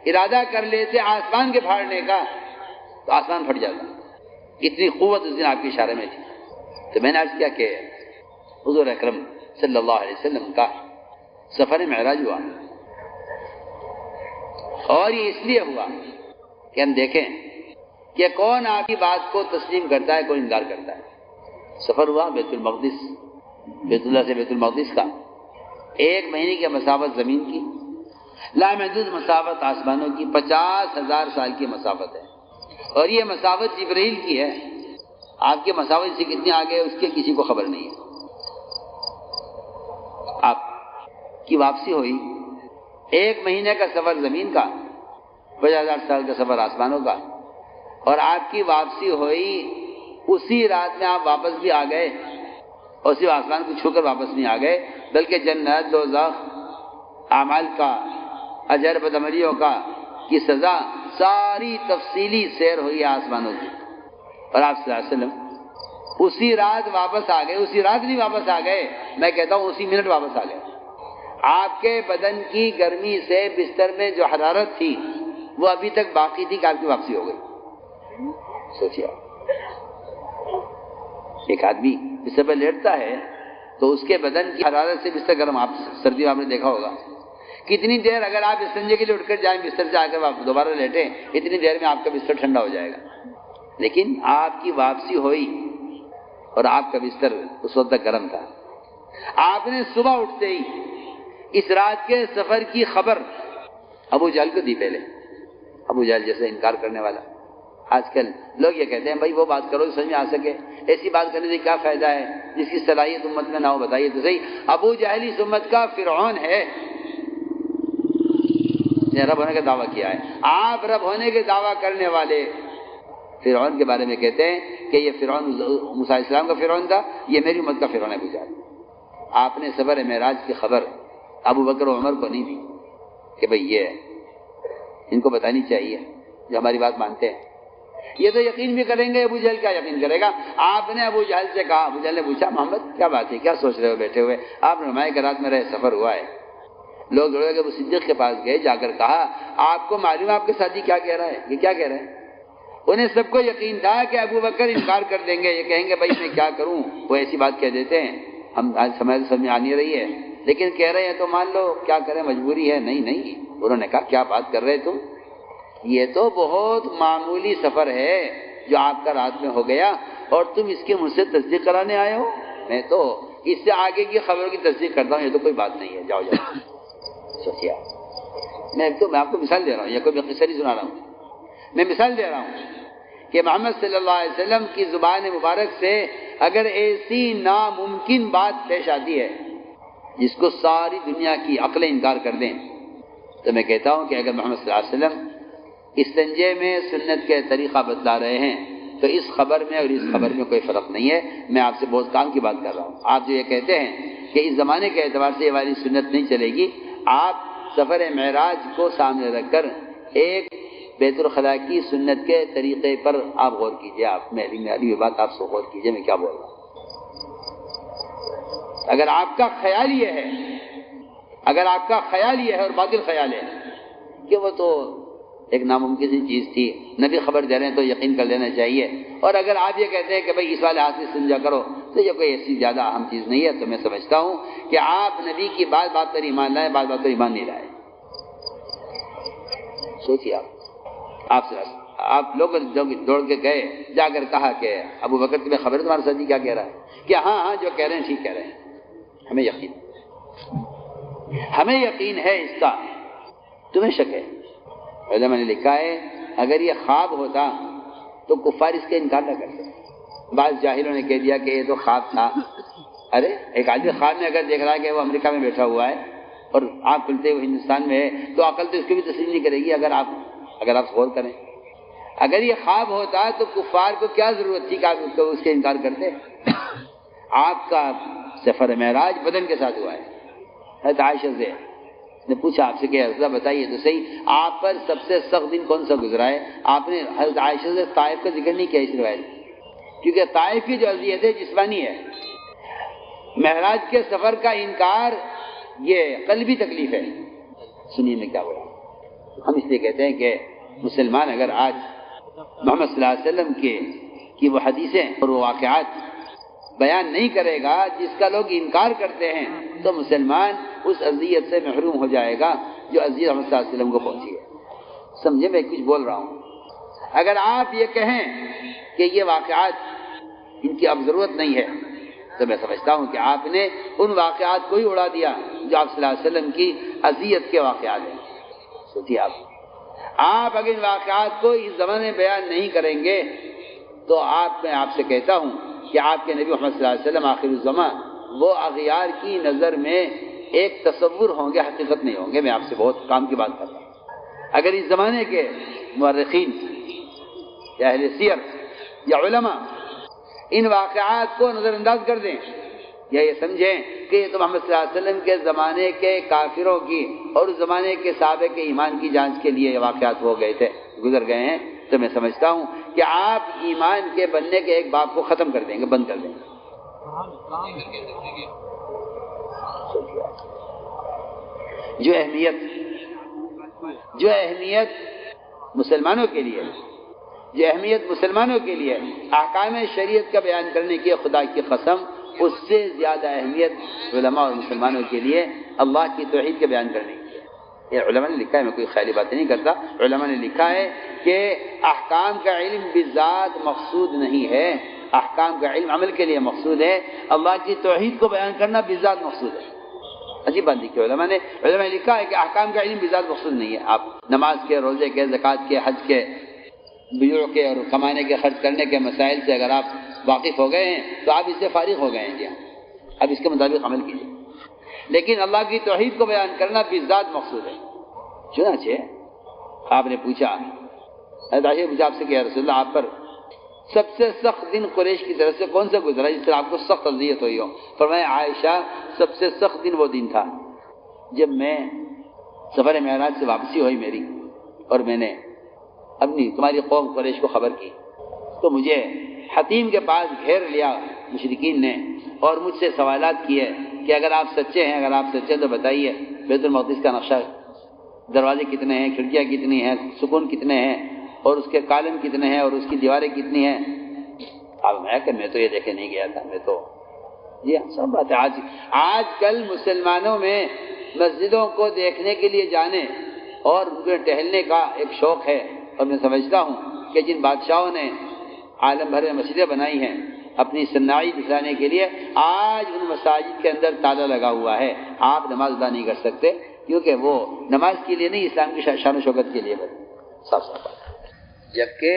ارادہ کر لیتے آسمان کے پھاڑنے کا تو آسمان پھٹ جاتا. اتنی قوت اس دن آپ کے اشارے میں تھی. تو میں نے عرض کیا کہ حضور اکرم صلی اللہ علیہ وسلم کا سفر معراج ہوا، اور یہ اس لیے ہوا کہ ہم دیکھیں کہ کون آپ کی بات کو تسلیم کرتا ہے، کون انکار کرتا ہے. سفر ہوا بیت اللہ سے بیت المقدس کا، 1 مہینے کی مسافت زمین کی، لامحدود مسافت آسمانوں کی، 50,000 سال کی مسافت ہے. اور یہ مسافت جبرائیل کی ہے. آپ کے مسافت سے کتنے آگے اس کے کسی کو خبر نہیں ہے. آپ کی واپسی ہوئی، 1 مہینے کا سفر زمین کا، 50,000 سال کا سفر آسمانوں کا، اور آپ کی واپسی ہوئی اسی رات میں آپ واپس بھی آ گئے، اور صرف آسمان کو چھو کر واپس نہیں آ گئے بلکہ جنت، دوزخ، اعمال کا، اجر بدعملیوں کا کی سزا، ساری تفصیلی سیر ہوئی آسمانوں کی. اور آپ صلی اللہ علیہ وسلم اسی رات واپس آ گئے. اسی رات نہیں واپس آ گئے، میں کہتا ہوں اسی منٹ واپس آ گئے. آپ کے بدن کی گرمی سے بستر میں جو حرارت تھی وہ ابھی تک باقی تھی کہ آپ کی واپسی ہو گئی. سوچیے ایک آدمی بستر پر لیٹتا ہے تو اس کے بدن کی حرارت سے بستر گرم. آپ سردی میں آپ نے دیکھا ہوگا کتنی دیر اگر آپ استنجے کے لیے اٹھ کر جائیں بستر سے آ کر آپ دوبارہ لیٹیں، اتنی دیر میں آپ کا بستر ٹھنڈا ہو جائے گا. لیکن آپ کی واپسی ہوئی اور آپ کا بستر اس وقت تک گرم تھا. آپ نے صبح اٹھتے ہی اس رات کے سفر کی خبر ابو جہل کو دی پہلے. ابو جہل جیسے انکار کرنے والا. آج کل لوگ یہ کہتے ہیں بھائی وہ بات کرو جو سمجھ میں آ سکے، ایسی بات کرنے سے کیا فائدہ ہے جس کی صلاحیت امت میں نہ ہو. بتائیے تو صحیح، ابو جہل اس امت کا فرعون ہے، رب ہونے کا دعویٰ کیا ہے. آپ رب ہونے کے دعویٰ کرنے والے فرعون کے بارے میں کہتے ہیں کہ یہ فرعون موسیٰ علیہ السلام کا فرعون تھا، یہ میری امت کا فرعون ہے ابو جہل. آپ نے سفر معراج کی خبر ابو بکر و عمر کو نہیں دی کہ بھئی یہ ان کو بتانی چاہیے جو ہماری بات مانتے ہیں. یہ تو یقین بھی کریں گے، ابو جہل کیا یقین کرے گا. آپ نے ابو جہل سے کہا، ابو جہل نے پوچھا محمد کیا بات ہے، کیا سوچ رہے ہو بیٹھے ہوئے؟ آپ نے فرمایا کہ رات میں رہے سفر ہوا ہے. لوگ دوڑے کہ ابو صدیق کے پاس گئے، جا کر کہا آپ کو معلوم ہے آپ کے ساتھی کیا کہہ رہا ہے، یہ کیا کہہ رہا ہے؟ انہیں سب کو یقین تھا کہ ابو بکر انکار کر دیں گے، یہ کہیں گے بھائی میں کیا کروں، وہ ایسی بات کہہ دیتے ہیں، ہم آج سمجھ میں آ نہیں رہی ہے لیکن کہہ رہے ہیں تو مان لو، کیا کریں مجبوری ہے. نہیں، انہوں نے کہا کیا بات کر رہے تم، یہ تو بہت معمولی سفر ہے جو آپ کا رات میں ہو گیا اور تم اس کی مجھ سے تصدیق کرانے آئے ہو. میں تو اس سے آگے کی خبروں کی تصدیق کرتا ہوں، یہ تو کوئی بات نہیں ہے، جاؤ. سوچیے میں آپ کو مثال دے رہا ہوں، یہ کوئی قصہ نہیں سنا رہا ہوں، میں مثال دے رہا ہوں کہ محمد صلی اللہ علیہ وسلم کی زبان مبارک سے اگر ایسی ناممکن بات پیش آتی ہے جس کو ساری دنیا کی عقلیں انکار کر دیں، تو میں کہتا ہوں کہ اگر محمد صلی اللہ علیہ وسلم استنجے میں سنت کے طریقہ بتلا رہے ہیں تو اس خبر میں اور اس خبر میں کوئی فرق نہیں ہے. میں آپ سے بہت کام کی بات کر رہا ہوں. آپ جو یہ کہتے ہیں کہ اس زمانے کے اعتبار سے یہ والی سنت نہیں چلے گی، آپ سفر معراج کو سامنے رکھ کر ایک بیت الخلاء کی سنت کے طریقے پر آپ غور کیجئے. آپ میری بات آپ سے غور کیجئے میں کیا بول رہا ہوں. اگر آپ کا خیال یہ ہے اور باطل خیال ہے کہ وہ تو ایک ناممکن سی چیز تھی، نبی خبر دے رہے ہیں تو یقین کر لینا چاہیے، اور اگر آپ یہ کہتے ہیں کہ بھئی اس والے ہاتھ سے سنجا کرو تو یہ کوئی ایسی زیادہ اہم چیز نہیں ہے، تو میں سمجھتا ہوں کہ آپ نبی کی بات پر ایمان لائے، بات پر ایمان نہیں لائے. سوچیے آپ لوگ دوڑ کے گئے، جا کر کہا کہ ابو بکر تمہیں خبر ہے تمہارا ساتھی کیا کہہ رہا ہے؟ کہ ہاں جو کہہ رہے ہیں ٹھیک کہہ رہے ہیں، ہمیں یقین ہے اس کا، تمہیں شک ہے. علماء نے لکھا ہے اگر یہ خواب ہوتا تو کفار اس کا انکار نہ کرتے. بعض جاہلوں نے کہہ دیا کہ یہ تو خواب تھا. ارے ایک آدمی خواب میں اگر دیکھ رہا ہے کہ وہ امریکہ میں بیٹھا ہوا ہے اور آپ کھلتے ہوئے ہندوستان میں ہے تو عقل تو اس کی بھی تسلیم نہیں کرے گی. اگر آپ غور کریں، اگر یہ خواب ہوتا تو کفار کو کیا ضرورت تھی کہ آپ اس کے انکار کرتے. آپ کا سفر معراج بدن کے ساتھ ہوا ہے. حضرت عائشہ سے نے پوچھا آپ سے کہ حضرت بتائیے تو صحیح آپ پر سب سے سخت دن کون سا گزرا ہے؟ آپ نے حضرت عائشہ سے طائف کا ذکر نہیں کیا اس روایت، کیونکہ طائف کی جو اذیت ہے جسمانی ہے. معراج کے سفر کا انکار یہ قلبی تکلیف ہے. سنیے میں کیا بولا. ہم اس لیے کہتے ہیں کہ مسلمان اگر آج محمد صلی اللہ علیہ وسلم کی وہ حدیثیں اور وہ واقعات بیان نہیں کرے گا جس کا لوگ انکار کرتے ہیں تو مسلمان اس اذیت سے محروم ہو جائے گا جو اذیت محمد صلی اللہ علیہ وسلم کو پہنچی ہے. سمجھے میں کچھ بول رہا ہوں. اگر آپ یہ کہیں کہ یہ واقعات ان کی اب ضرورت نہیں ہے تو میں سمجھتا ہوں کہ آپ نے ان واقعات کو ہی اڑا دیا جو آپ صلی اللہ علیہ وسلم کی اذیت کے واقعات ہیں. سوچیے آپ اگر ان واقعات کو اس زمانے میں بیان نہیں کریں گے تو میں آپ سے کہتا ہوں کہ آپ کے نبی محمد صلی اللہ علیہ وسلم آخر الزمان وہ اغیار کی نظر میں ایک تصور ہوں گے، حقیقت نہیں ہوں گے. میں آپ سے بہت کام کی بات کر رہا ہوں. اگر اس زمانے کے مورخین یا اہل سیر یا علماء ان واقعات کو نظر انداز کر دیں یا یہ سمجھیں کہ یہ تو محمد صلی اللہ علیہ وسلم کے زمانے کے کافروں کی اور اس زمانے کے صحابہ کے ایمان کی جانچ کے لیے یہ واقعات ہو گئے تھے، گزر گئے ہیں، تو میں سمجھتا ہوں کہ آپ ایمان کے بننے کے ایک باب کو ختم کر دیں گے، بند کر دیں گے. جو اہمیت مسلمانوں کے لیے احکام شریعت کا بیان کرنے کی خدا کی قسم اس سے زیادہ اہمیت علماء اور مسلمانوں کے لیے اللہ کی توحید کے بیان کرنے کی ہے. یہ علماء نے لکھا ہے، میں کوئی خیالی باتیں نہیں کرتا. علماء نے لکھا ہے کہ احکام کا علم بذات مقصود نہیں ہے، احکام کا علم عمل کے لیے مقصود ہے، اللہ کی توحید کو بیان کرنا بذات مقصود ہے۔ عجیب بات دیکھیے، علماء نے لکھا ہے کہ احکام کا علم بذات مقصود نہیں ہے۔ آپ نماز کے، روزے کے، زکوٰۃ کے، حج کے، بیوع کے اور کمانے کے، خرچ کرنے کے مسائل سے اگر آپ واقف ہو گئے ہیں تو آپ اس سے فارغ ہو گئے ہیں جی، اب اس کے مطابق عمل کیجیے۔ لیکن اللہ کی توحید کو بیان کرنا بذات مقصود ہے۔ چنانچہ آپ نے پوچھا، حضرت عائشہ نے پوچھا آپ سے کہ یا رسول اللہ، آپ پر سب سے سخت دن قریش کی طرف سے کون سا گزرا جس سے آپ کو سخت اذیت ہوئی ہو؟ فرمایا عائشہ سب سے سخت دن وہ دن تھا جب میں سفر معراج سے واپسی ہوئی میری، اور میں نے اپنی تمہاری قوم قریش کو خبر کی تو مجھے حتیم کے پاس گھیر لیا مشرکین نے، اور مجھ سے سوالات کیے کہ اگر آپ سچے ہیں، اگر آپ سچے تو بتائیے بیت المقدس کا نقشہ، دروازے کتنے ہیں، کھڑکیاں کتنی ہیں، سکون کتنے ہیں، اور اس کے کالم کتنے ہیں، اور اس کی دیواریں کتنی ہیں؟ اب میں تو یہ دیکھے نہیں گیا تھا، میں تو یہ سب بات ہے۔ آج کل مسلمانوں میں مسجدوں کو دیکھنے کے لیے جانے اور ان کے ٹہلنے کا ایک شوق ہے، اور میں سمجھتا ہوں کہ جن بادشاہوں نے عالم بھر میں مسجدیں بنائی ہیں اپنی صناعی دکھانے کے لیے، آج ان مساجد کے اندر تالا لگا ہوا ہے، آپ نماز ادا نہیں کر سکتے، کیونکہ وہ نماز کے لیے نہیں، اسلام کی شان و شوکت کے لیے بنے۔ صاف صاف بات۔ جبکہ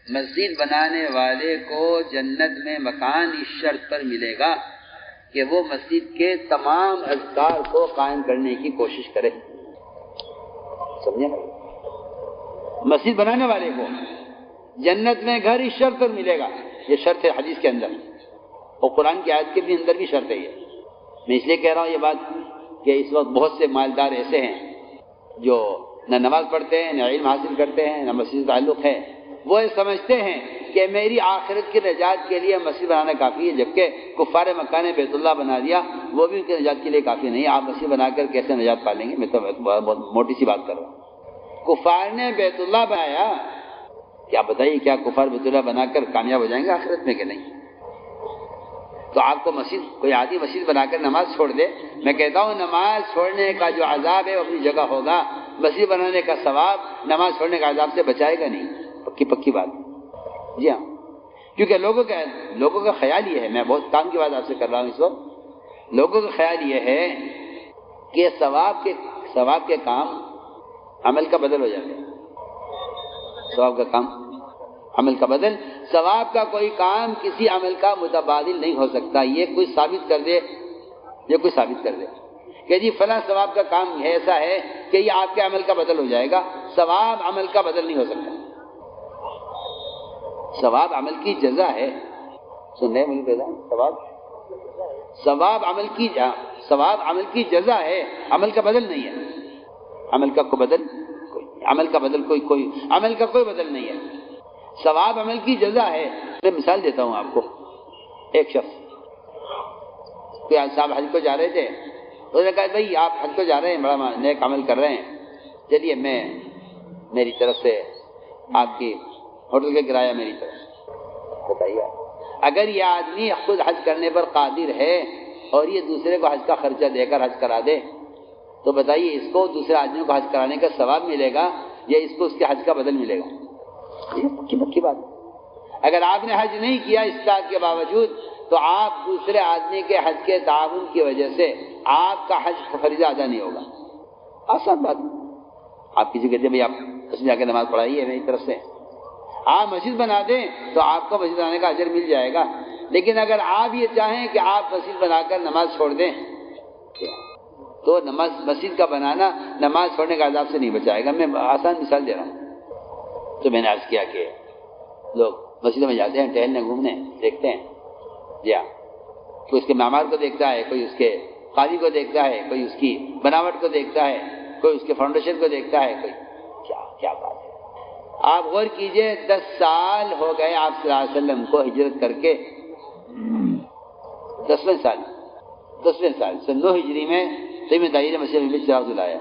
مسجد بنانے والے کو جنت میں مکان اس شرط پر ملے گا کہ وہ مسجد کے تمام اذکار کو قائم کرنے کی کوشش کرے۔ سمجھے؟ مسجد بنانے والے کو جنت میں گھر اس شرط پر ملے گا، یہ شرط ہے حدیث کے اندر، اور قرآن کی آیت کے بھی اندر بھی شرط ہے یہ۔ میں اس لیے کہہ رہا ہوں یہ بات کہ اس وقت بہت سے مالدار ایسے ہیں جو نہ نماز پڑھتے ہیں، نہ علم حاصل کرتے ہیں، نہ مسجد سے تعلق ہے، وہ یہ سمجھتے ہیں کہ میری آخرت کی نجات کے لیے مسجد بنانا کافی ہے، جبکہ کفار مکہ نے بیت اللہ بنا دیا، وہ بھی ان کی نجات کے لیے کافی نہیں۔ آپ مسجد بنا کر کیسے نجات پالیں گے؟ میں تو بہت موٹی سی بات کر رہا ہوں۔ کفار نے بیت اللہ بنایا، کیا بتائیے کیا کفار بیت اللہ بنا کر کامیاب ہو جائیں گے آخرت میں کہ نہیں؟ تو آپ کو مسجد، کوئی آدمی مسجد بنا کر نماز چھوڑ دے، میں کہتا ہوں نماز چھوڑنے کا جو عذاب ہے وہ اپنی جگہ ہوگا، مسجد بنانے کا ثواب نماز چھوڑنے کا عذاب سے بچائے گا نہیں، پکی بات۔ جی ہاں، کیونکہ لوگوں کا خیال یہ ہے، میں بہت کام کی بات آپ سے کر رہا ہوں اس وقت، لوگوں کا خیال یہ ہے کہ ثواب کے کام عمل کا بدل ہو جاتے ہیں، ثواب کا کام عمل کا بدل، ثواب کا کوئی کام کسی عمل کا متبادل نہیں ہو سکتا۔ یہ کوئی ثابت کر دے کہ جی فلاں ثواب کا کام ایسا ہے کہ یہ آپ کے عمل کا بدل ہو جائے گا، ثواب عمل کا بدل نہیں ہو سکتا۔ ثواب عمل کی جزا ہے، سن رہے مجھے پہلا، ثواب عمل کی جزا ہے، عمل کا بدل نہیں ہے، عمل کا کوئی بدل نہیں ہے، ثواب عمل کی جزا ہے۔ میں مثال دیتا ہوں آپ کو، ایک شخص کوئی صاحب حج کو جا رہے تھے، انہوں نے کہا بھائی آپ حج کو جا رہے ہیں، بڑا نیک عمل کر رہے ہیں، چلیے میری طرف سے آپ کی ہوٹل کا کرایہ میری طرف بتائیے۔ اگر یہ آدمی خود حج کرنے پر قادر ہے اور یہ دوسرے کو حج کا خرچہ دے کر حج کرا دے تو بتائیے اس کو دوسرے آدمی کو حج کرانے کا ثواب ملے گا یا اس کو اس کے حج کا بدل ملے گا؟ یہ پکی بات۔ اگر آپ نے حج نہیں کیا استطاعت کے باوجود تو آپ دوسرے آدمی کے حج کے تعاون کی وجہ سے آپ کا حج فریضہ ادا نہیں ہوگا۔ آسان بات۔ آپ کسی کہتے ہیں بھائی آپ اس میں جا کے نماز پڑھائیے میری طرف سے، آپ مسجد بنا دیں تو آپ کو مسجد بنانے کا اجر مل جائے گا، لیکن اگر آپ یہ چاہیں کہ آپ مسجد بنا کر نماز چھوڑ دیں تو مسجد کا بنانا نماز چھوڑنے کا عذاب سے نہیں بچائے گا۔ میں آسان مثال دے رہا ہوں۔ تو میں نے عرض کیا کہ لوگ مسجدوں میں جاتے ہیں ٹہلنے گھومنے، دیکھتے ہیں جی ہاں، کوئی اس کے معمار کو دیکھتا ہے، کوئی اس کے قاضی کو دیکھتا ہے، کوئی اس کی بناوٹ کو دیکھتا ہے، کوئی اس کے فاؤنڈیشن کو دیکھتا ہے، کوئی کیا بات ہے۔ آپ غور کیجئے 10 سال ہو گئے آپ صلی اللہ علیہ وسلم کو ہجرت کر کے، 10ویں سال سن 9 ہجری میں تمیم داری نے مسجد نبوی میں چراغ جلایا۔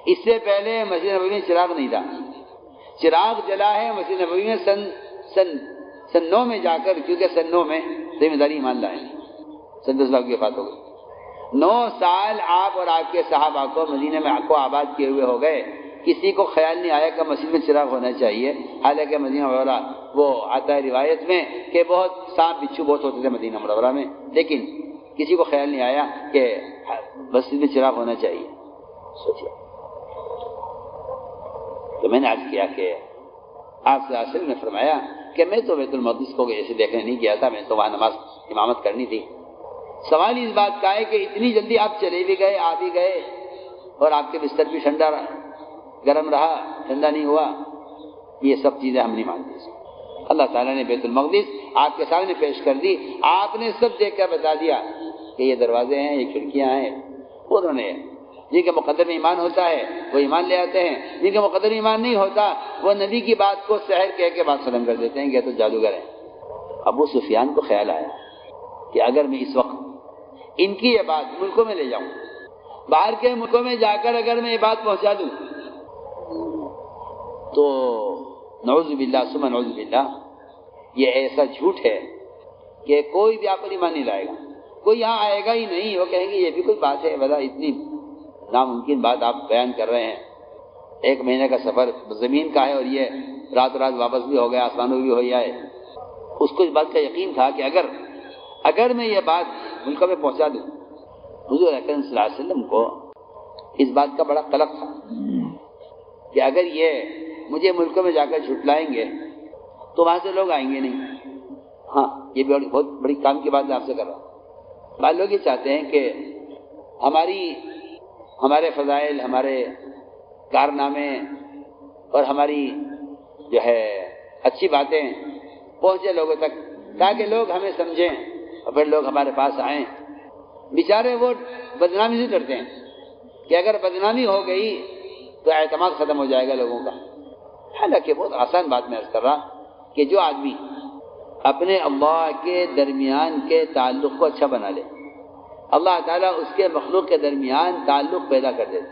اس سے پہلے مسجد نبوی میں چراغ نہیں تھا، چراغ جلا ہے مسجد نبوی میں سن 9 میں جا کر، کیونکہ سن 9 میں تمیم داری ایمان لائے، سن 10 کی وفات ہو گئی۔ 9 سال آپ اور آپ کے صحابہ کو مدینہ میں کو آباد کیے ہوئے ہو گئے کسی کو خیال نہیں آیا کہ مسجد میں چراغ ہونا چاہیے، حالانکہ مدینہ منورہ وہ آتا ہے روایت میں کہ بہت سانپ بچھو بہت ہوتے تھے مدینہ منورہ میں، لیکن کسی کو خیال نہیں آیا کہ مسجد میں چراغ ہونا چاہیے۔ سوچیے، تو میں نے عرض کیا کہ آپ صلی اللہ علیہ وسلم نے فرمایا کہ میں تو بیت المقدس کو ایسے دیکھنے نہیں گیا تھا، میں تو وہاں نماز امامت کرنی تھی۔ سوال اس بات کا ہے کہ اتنی جلدی آپ چلے بھی گئے، آ بھی گئے، اور آپ کے بستر بھی ٹھنڈا گرم رہا، ٹھنڈا نہیں ہوا، یہ سب چیزیں ہم نہیں مانتے۔ اللہ تعالیٰ نے بیت المقدس آپ کے سامنے پیش کر دی، آپ نے سب دیکھ کر بتا دیا کہ یہ دروازے ہیں، یہ کھڑکیاں ہیں۔ انہوں نے جن کے مقدر میں ایمان ہوتا ہے وہ ایمان لے آتے ہیں، جن کے مقدر میں ایمان نہیں ہوتا وہ نبی کی بات کو سحر کہہ کے بات ختم کر دیتے ہیں کہ یہ تو جادوگر ہے۔ ابو سفیان کو خیال آیا کہ اگر میں اس وقت ان کی یہ بات ملکوں میں لے جاؤں، باہر کے ملکوں میں جا کر اگر میں یہ بات پہنچا دوں تو نعوذ باللہ ثم نعوذ باللہ یہ ایسا جھوٹ ہے کہ کوئی بھی آپ پر ایمان نہیں لائے گا، کوئی یہاں آئے گا ہی نہیں۔ وہ کہیں گے یہ بھی کوئی بات ہے، بلا اتنی ناممکن بات آپ بیان کر رہے ہیں، 1 مہینے کا سفر زمین کا ہے اور یہ رات رات واپس بھی ہو گیا، آسمانوں بھی ہو جائے۔ اس کو اس بات کا یقین تھا کہ اگر میں یہ بات ملکوں میں پہنچا دوں، حضور اکرم صلی اللہ علیہ وسلم کو اس بات کا بڑا قلق تھا کہ اگر یہ مجھے ملکوں میں جا کر جھٹلائیں گے تو وہاں سے لوگ آئیں گے نہیں۔ ہاں، یہ بھی بہت بڑی کام کی بات میں آپ سے کر رہا ہوں۔ بعض لوگ یہ چاہتے ہیں کہ ہمارے فضائل، ہمارے کارنامے اور ہماری جو ہے اچھی باتیں پہنچے لوگوں تک تاکہ لوگ ہمیں سمجھیں اور پھر لوگ ہمارے پاس آئیں۔ بیچارے وہ بدنامی سے ڈرتے ہیں کہ اگر بدنامی ہو گئی تو اعتماد ختم ہو جائے گا لوگوں کا۔ حالانکہ بہت آسان بات میں عرض کر رہا کہ جو آدمی اپنے اللہ کے درمیان کے تعلق کو اچھا بنا لے، اللہ تعالیٰ اس کے مخلوق کے درمیان تعلق پیدا کر دیتا۔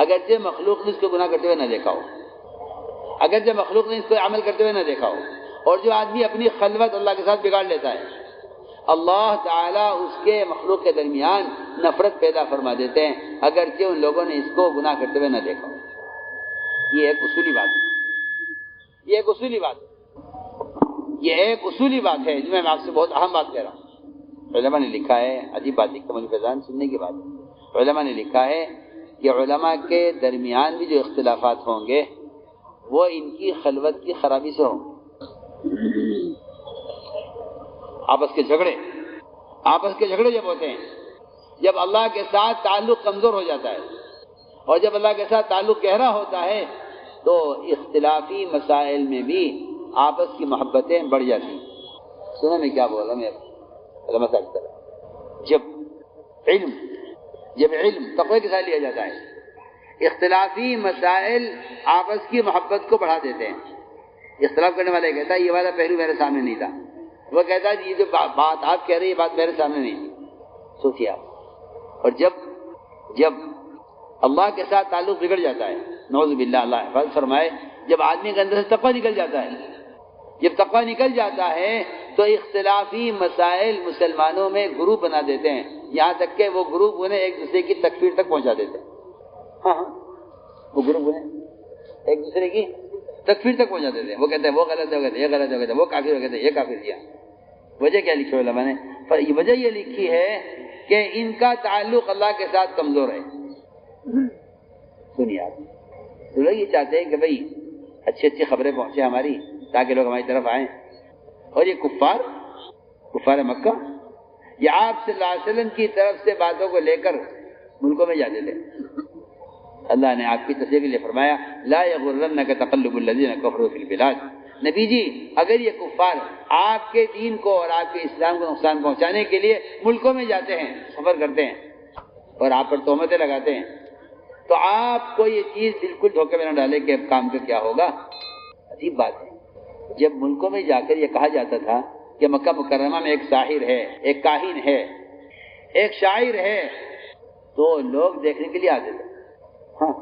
اگرچہ مخلوق نے اس کو گناہ کرتے ہوئے نہ دیکھا ہو، اگرچہ مخلوق نے اس کو عمل کرتے ہوئے نہ دیکھا ہو، اور جو آدمی اپنی خلوت اللہ کے ساتھ بگاڑ لیتا ہے، اللہ تعالیٰ اس کے مخلوق کے درمیان نفرت پیدا فرما دیتے ہیں اگرچہ ان لوگوں نے اس کو گناہ کرتے ہوئے نہ دیکھا ہو۔ یہ ایک اصولی بات ہے، یہ ایک اصولی بات ہے، یہ ایک اصولی بات ہے جو میں آپ سے بہت اہم بات کہہ رہا ہوں۔ علماء نے لکھا ہے، عجیب بات ہے، مجھے فیضان سننے کی بات ہے، علماء نے لکھا ہے کہ علماء کے درمیان بھی جو اختلافات ہوں گے وہ ان کی خلوت کی خرابی سے ہوں۔ آپس کے جھگڑے جب ہوتے ہیں، جب اللہ کے ساتھ تعلق کمزور ہو جاتا ہے اور جب اللہ کے ساتھ تعلق گہرا ہوتا ہے تو اختلافی مسائل میں بھی آپس کی محبتیں بڑھ جاتی ہیں۔ سنو میں کیا بول رہا ہوں، علماء صاحب جب علم تقوی کے ساتھ لیا جاتا ہے، اختلافی مسائل آپس کی محبت کو بڑھا دیتے ہیں۔ اختلاف کرنے والے کہتا ہے یہ والا پہلو میرے سامنے نہیں تھا، وہ کہتا ہے یہ جو بات آپ کہہ رہے ہیں یہ بات میرے سامنے نہیں تھی۔ سوچیے آپ، اور جب اللہ کے ساتھ تعلق بگڑ جاتا ہے، نعوذ باللہ اللہ حفاظت فرمائے، جب آدمی کے اندر سے تقوی نکل جاتا ہے، جب تقوی نکل جاتا ہے تو اختلافی مسائل مسلمانوں میں گروپ بنا دیتے ہیں، یہاں تک کہ وہ گروپ انہیں ایک دوسرے کی تکفیر تک پہنچا دیتے ہیں۔ ہاں وہ گروپ انہیں ایک دوسرے کی تکفیر تک پہنچا دیتے ہیں۔ وہ کہتے ہیں وہ غلط ہے، وہ کہتے ہیں یہ غلط ہے، وہ کہتے ہیں وہ کافر، وہ کہتے ہیں یہ کافر کیا۔ وجہ کیا لکھی علماء نے؟ وجہ یہ لکھی ہے کہ ان کا تعلق اللہ کے ساتھ کمزور ہے۔ سنیے آپ، تو لوگ یہ چاہتے ہیں کہ بھئی اچھی خبریں پہنچے ہماری تاکہ لوگ ہماری طرف آئیں، اور یہ کفار مکہ یہ آپ صلی اللہ علیہ وسلم کی طرف سے باتوں کو لے کر ملکوں میں جاتے تھے۔ اللہ نے آپ کی تصدیق کے لیے فرمایا لا یغرنک تقلب الذین کفروا فی البلاد۔ نبی جی اگر یہ کفار آپ کے دین کو اور آپ کے اسلام کو نقصان پہنچانے کے لیے ملکوں میں جاتے ہیں، سفر کرتے ہیں اور آپ پر تہمتیں لگاتے ہیں، تو آپ کو یہ چیز بالکل دھوکے میں نہ ڈالے کہ اب کام کا کیا ہوگا۔ عجیب بات ہے، جب ملکوں میں جا کر یہ کہا جاتا تھا کہ مکہ مکرمہ میں ایک ساحر ہے، ایک کاہن ہے، ایک شاعر ہے، تو لوگ دیکھنے کے لیے آتے تھے۔ ہاں،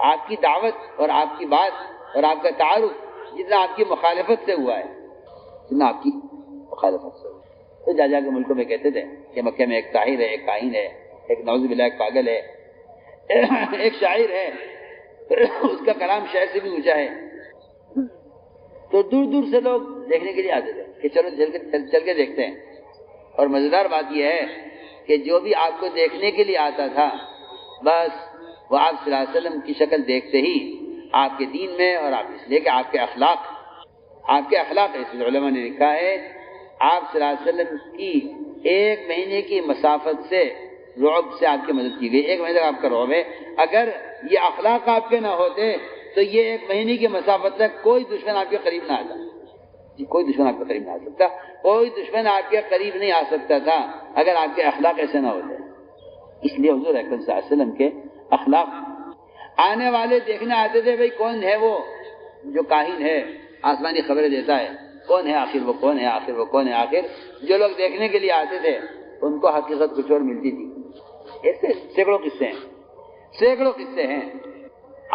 آپ کی دعوت اور آپ کی بات اور آپ کا تعارف جتنا آپ کی مخالفت سے ہوا ہے، جتنا آپ کی مخالفت سے ہوا ہے، تو جا کے ملکوں میں کہتے تھے کہ مکہ میں ایک ساحر ہے، ایک کاہن ہے، ایک نعوذ باللہ ایک پاگل ہے، ایک شاعر ہے، اس کا کلام شہر سے بھی اونچا ہے. تو دور دور سے لوگ دیکھنے کے لیے آتے تھے کہ چلو چل کے دیکھتے ہیں. اور مزیدار بات یہ ہے کہ جو بھی آپ کو دیکھنے کے لیے آتا تھا بس وہ آپ صلی اللہ علیہ وسلم کی شکل دیکھتے ہی آپ کے دین میں، اور آپ اس لیے کہ آپ کے اخلاق اس لیے علماء نے لکھا ہے آپ صلی اللہ علیہ وسلم کی 1 مہینے کی مسافت سے رعب سے آپ کی مدد کی گئی. 1 مہینے تک آپ کا رعب ہے. اگر یہ اخلاق آپ کے نہ ہوتے تو یہ 1 مہینے کی مسافت تک کوئی دشمن آپ کے قریب نہ آتا. کوئی دشمن آپ کے قریب نہ آ سکتا. کوئی دشمن آپ کے قریب نہیں آ سکتا تھا اگر آپ کے اخلاق ایسے نہ ہوتے. اس لیے حضور اکرم صلی اللہ علیہ وسلم کے اخلاق، آنے والے دیکھنے آتے تھے بھئی کون ہے وہ جو کاہن ہے آسمانی خبریں دیتا ہے، کون ہے آخر وہ، کون ہے آخر وہ، کون ہے آخر. جو لوگ دیکھنے کے لیے آتے تھے ان کو حقیقت کچھ اور ملتی تھی. ایسے سینکڑوں قصے ہیں.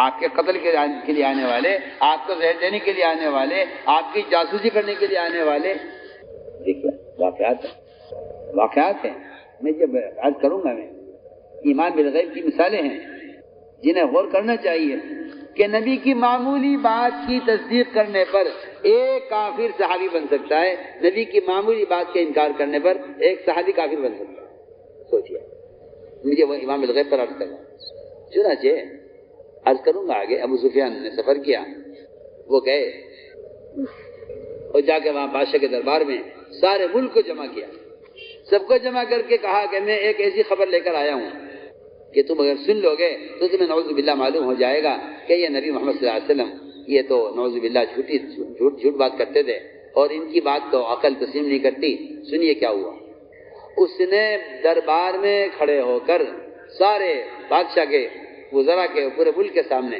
آپ کے قتل کے لیے آنے والے، آپ کو زہر دینے کے لیے آنے والے، آپ کی جاسوسی کرنے کے لیے آنے والے. دیکھیے واقعات ہیں. میں جب عرض کروں گا، میں ایمان بالغیب کی مثالیں ہیں جنہیں غور کرنا چاہیے کہ نبی کی معمولی بات کی تصدیق کرنے پر ایک کافر صحابی بن سکتا ہے، نبی کی معمولی بات کا انکار کرنے پر ایک صحابی کافر بن سکتا ہے. سوچیے، مجھے وہ ایمان بالغیب پر عرض کرنا. چنانچہ عرض کروں گا آگے، ابو سفیان نے سفر کیا، وہ گئے اور جا کے وہاں بادشاہ کے دربار میں سارے ملک کو جمع کیا. سب کو جمع کر کے کہا کہ میں ایک ایسی خبر لے کر آیا ہوں کہ تم اگر سن لو گے تو تمہیں نعوذ باللہ معلوم ہو جائے گا کہ یہ نبی محمد صلی اللہ علیہ وسلم یہ تو نعوذ باللہ جھوٹ بات کرتے تھے اور ان کی بات کو عقل تسلیم نہیں کرتی. سنیے کیا ہوا. اس نے دربار میں کھڑے ہو کر سارے بادشاہ کے، وزراء کے، پورے ملک کے سامنے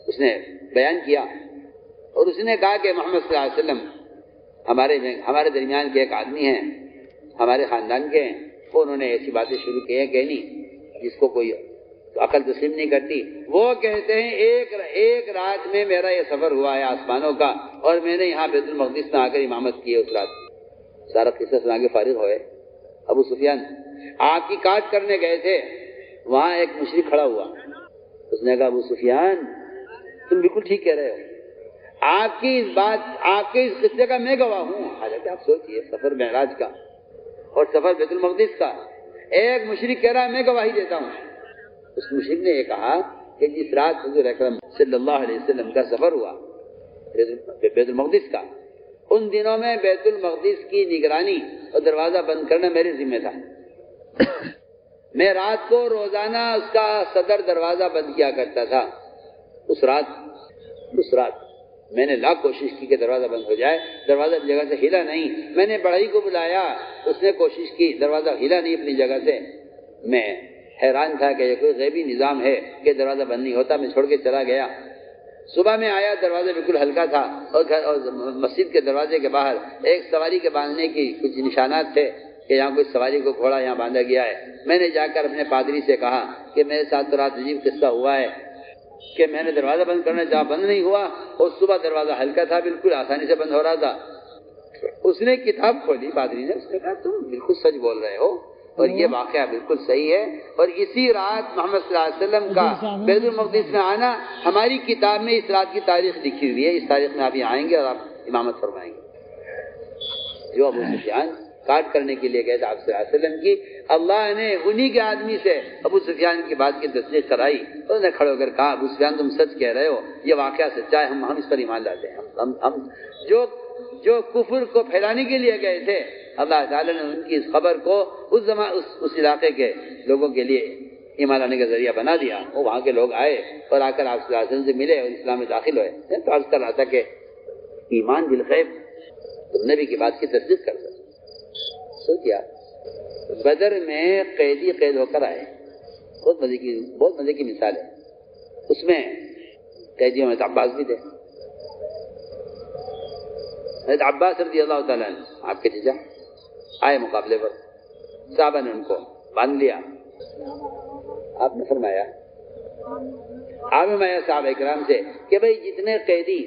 اس نے بیان کیا اور اس نے کہا کہ محمد صلی اللہ علیہ وسلم ہمارے درمیان کے ایک آدمی ہیں، ہمارے خاندان کے ہیں، انہوں نے ایسی باتیں شروع کی ہیں کہنی جس کو کوئی عقل تسلیم نہیں کرتی. وہ کہتے ہیں ایک رات میں میرا یہ سفر ہوا ہے آسمانوں کا اور میں نے یہاں بیت المقدس میں آ کر امامت کی ہے اس رات. سارا قصہ سنا کے فارغ ہوئے. ابو سفیان آپ کی کاٹ کرنے گئے تھے، وہاں ایک مشرک کھڑا ہوا. اس نے کہا ابو سفیان تم بالکل ٹھیک کہہ رہے ہو، آپ کی اس بات، آپ کے اس قصے کا میں گواہ ہوں. حالانکہ آپ سوچئے سفر معراج کا اور سفر بیت المقدس کا، ایک مشرک کہہ رہا ہے میں گواہی دیتا ہوں. اس مشرک نے یہ کہا کہ جس رات حضور اکرم صلی اللہ علیہ وسلم کا سفر ہوا بیت المقدس کا، ان دنوں میں بیت المقدس کی نگرانی اور دروازہ بند کرنا میرے ذمہ تھا. میں رات کو روزانہ اس کا صدر دروازہ بند کیا کرتا تھا. اس رات میں نے لاکھ کوشش کی کہ دروازہ بند ہو جائے، دروازہ اپنی جگہ سے ہلا نہیں. میں نے بڑھئی کو بلایا، اس نے کوشش کی، دروازہ ہلا نہیں اپنی جگہ سے. میں حیران تھا کہ یہ کوئی غیبی نظام ہے کہ دروازہ بند نہیں ہوتا. میں چھوڑ کے چلا گیا. صبح میں آیا، دروازہ بالکل ہلکا تھا اور مسجد کے دروازے کے باہر ایک سواری کے باندھنے کی کچھ نشانات تھے کہ یہاں کوئی سواری کو گھوڑا یہاں باندھا گیا ہے. میں نے جا کر اپنے پادری سے کہا کہ میرے ساتھ تو رات عجیب قصہ ہوا ہے کہ میں نے دروازہ بند کرنا چاہا، بند نہیں ہوا، اور صبح دروازہ ہلکا تھا، بالکل آسانی سے بند ہو رہا تھا. اس نے کتاب کھولی پادری نے، اس نے کہا تم بالکل سچ بول رہے ہو اور یہ واقعہ بالکل صحیح ہے. اور اسی رات محمد صلی اللہ علیہ وسلم کا بیت المقدس میں آنا ہماری کتاب میں اس رات کی تاریخ لکھی ہوئی ہے. اس تاریخ میں آپ یہاں آئیں گے اور آپ امامت فرمائیں گے. جو ابو سفیان کاٹ کرنے کے لیے گئے تھے آپ صلی اللہ علیہ وسلم کی، اللہ نے انہی کے آدمی سے ابو سفیان کی بات کی تصدیق کرائی. انہوں نے کھڑے ہو کر کہا ابو سفیان تم سچ کہہ رہے ہو، یہ واقعہ سچا ہے، ہم اس پر ایمان لاتے ہیں. ہم جو کفر کو پھیلانے کے لیے گئے تھے، اللہ تعالیٰ نے ان کی اس خبر کو اس علاقے کے لوگوں کے لیے ایمان لانے کا ذریعہ بنا دیا. وہ وہاں کے لوگ آئے اور آ کر آپ صلی اللہ علیہ وسلم سے ملے اور اسلام میں داخل ہوئے. تو عرض کر رہا تھا کہ ایمان بالغیب تم نبی کی بات کی تصدیق کر سکتے. سو کیا بدر میں قیدی قید ہو کر آئے، بہت مزے کی مثال ہے. اس میں قیدیوں میں عباس بھی تھے. حضرت عباس رضی اللہ تعالیٰ عنہ آپ کے چچا آئے مقابلے پر، صحابہ نے ان کو باندھ لیا. آپ نے فرمایا صحابہ اکرام سے کہ بھئی جتنے قیدی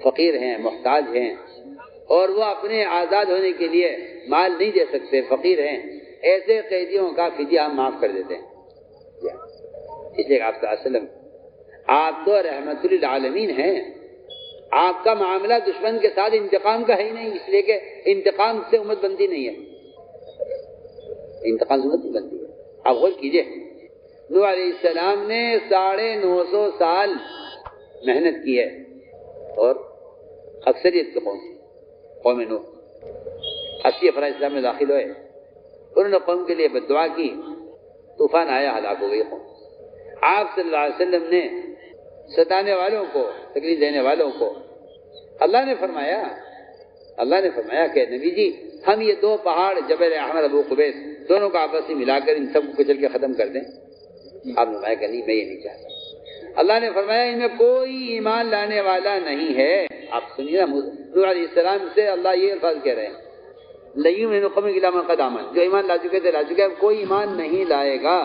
فقیر ہیں، محتاج ہیں اور وہ اپنے آزاد ہونے کے لیے مال نہیں دے سکتے، فقیر ہیں، ایسے قیدیوں کا فدیہ ہم معاف کر دیتے ہیں. اس لیے آپ صلی اللہ علیہ وسلم آپ تو رحمت للعالمین ہیں، آپ کا معاملہ دشمن کے ساتھ انتقام کا ہے ہی نہیں، اس لیے کہ انتقام سے امت بنتی نہیں ہے، انتقام سے امت نہیں بنتی ہے۔ آپ غور کیجئے، نوح علیہ السلام نے 950 سال محنت کی ہے، اور اکثریت کے قوم نوح 80 افراد اسلام میں داخل ہوئے، انہوں نے قوم کے لیے بد دعا کی، طوفان آیا، ہلاک ہو گئی قوم۔ آپ صلی اللہ علیہ وسلم نے ستانے والوں کو، تکلیف دینے والوں کو، اللہ نے فرمایا کہ نبی جی ہم یہ 2 پہاڑ جبل احمر، ابو قبیس، دونوں کو آپس میں ملا کر ان سب کو کچل کے ختم کر دیں۔ آپ نے فرمایا کہ نہیں، میں یہ نہیں چاہتا۔ اللہ نے فرمایا ان میں کوئی ایمان لانے والا نہیں ہے۔ آپ سنیے نا، نوح علیہ السلام سے اللہ یہ الفاظ کہہ رہے ہیں، لَيُؤْمِنُ قَوْمُكَ إِلَّا مَنْ قَدْ آمَنَ، جو ایمان لا چکے تھے لا چکے، اب کوئی ایمان نہیں لائے گا،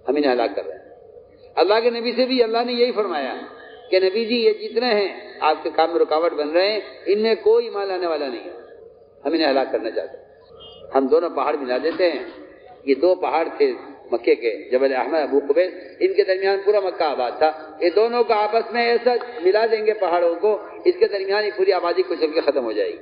ہم انہیں ہلاک کر رہے ہیں۔ اللہ کے نبی سے بھی اللہ نے یہی فرمایا کہ نبی جی یہ جتنے ہیں آپ کے کام میں رکاوٹ بن رہے ہیں، ان میں کوئی ایمان لانے والا نہیں ہے، ہم انہیں ہلاک کرنا چاہتے ہیں۔ ہم دونوں پہاڑ ملا دیتے ہیں، یہ 2 پہاڑ تھے مکے کے، جبل احمد، ابو قبیس، ان کے درمیان پورا مکہ آباد تھا، یہ دونوں کو آپس میں ایسا ملا دیں گے پہاڑوں کو، اس کے درمیان یہ پوری آبادی کچل کے ختم ہو جائے گی۔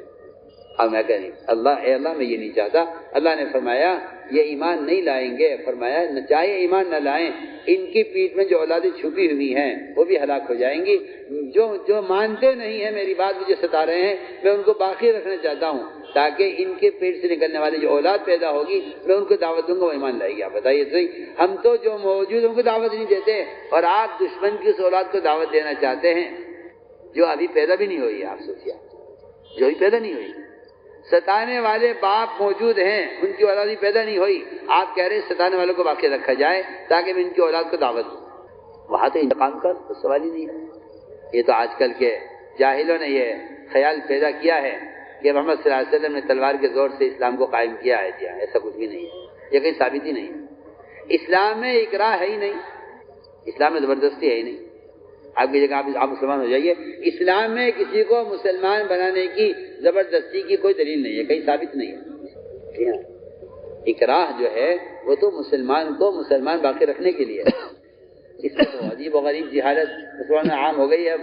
اب میں کہہ نہیں، اللہ میں یہ نہیں چاہتا۔ اللہ نے فرمایا یہ ایمان نہیں لائیں گے، فرمایا چاہے ایمان نہ لائیں، ان کی پیٹھ میں جو اولادیں چھپی ہوئی ہیں وہ بھی ہلاک ہو جائیں گی۔ جو مانتے نہیں ہیں میری بات، مجھے ستا رہے ہیں، میں ان کو باقی رکھنا چاہتا ہوں تاکہ ان کے پیٹ سے نکلنے والی جو اولاد پیدا ہوگی میں ان کو دعوت دوں گا، وہ ایمان لائے گی۔ آپ بتائیے صحیح، ہم تو جو موجود ان کو دعوت نہیں دیتے، اور آپ دشمن کی اس اولاد کو دعوت دینا چاہتے ہیں جو ابھی پیدا بھی نہیں ہوئی ہے۔ آپ سوچیے، جو ابھی پیدا نہیں ہوئی، ستانے والے باپ موجود ہیں، ان کی اولاد پیدا نہیں ہوئی، آپ کہہ رہے ہیں ستانے والوں کو باقی رکھا جائے تاکہ میں ان کی اولاد کو دعوت دوں۔ وہاں تو انتقام کا تو سوال ہی نہیں ہے۔ یہ تو آج کل کے جاہلوں نے یہ خیال پیدا کیا ہے کہ محمد صلی اللہ علیہ وسلم نے تلوار کے زور سے اسلام کو قائم کیا ہے۔ جی ایسا کچھ بھی نہیں ہے، یہ کہیں ثابت ہی نہیں ہے۔ اسلام میں اکراہ ہے ہی نہیں، اسلام میں زبردستی ہے ہی نہیں۔ آپ کی جگہ آپ مسلمان ہو جائیے، اسلام میں کسی کو مسلمان بنانے کی زبردستی کی کوئی دلیل نہیں ہے، کہیں ثابت نہیں ہے۔ اکراہ جو ہے وہ تو مسلمان کو مسلمان باقی رکھنے کے لیے، اس میں تو عجیب و غریب جہالت مسلمان میں عام ہو گئی ہے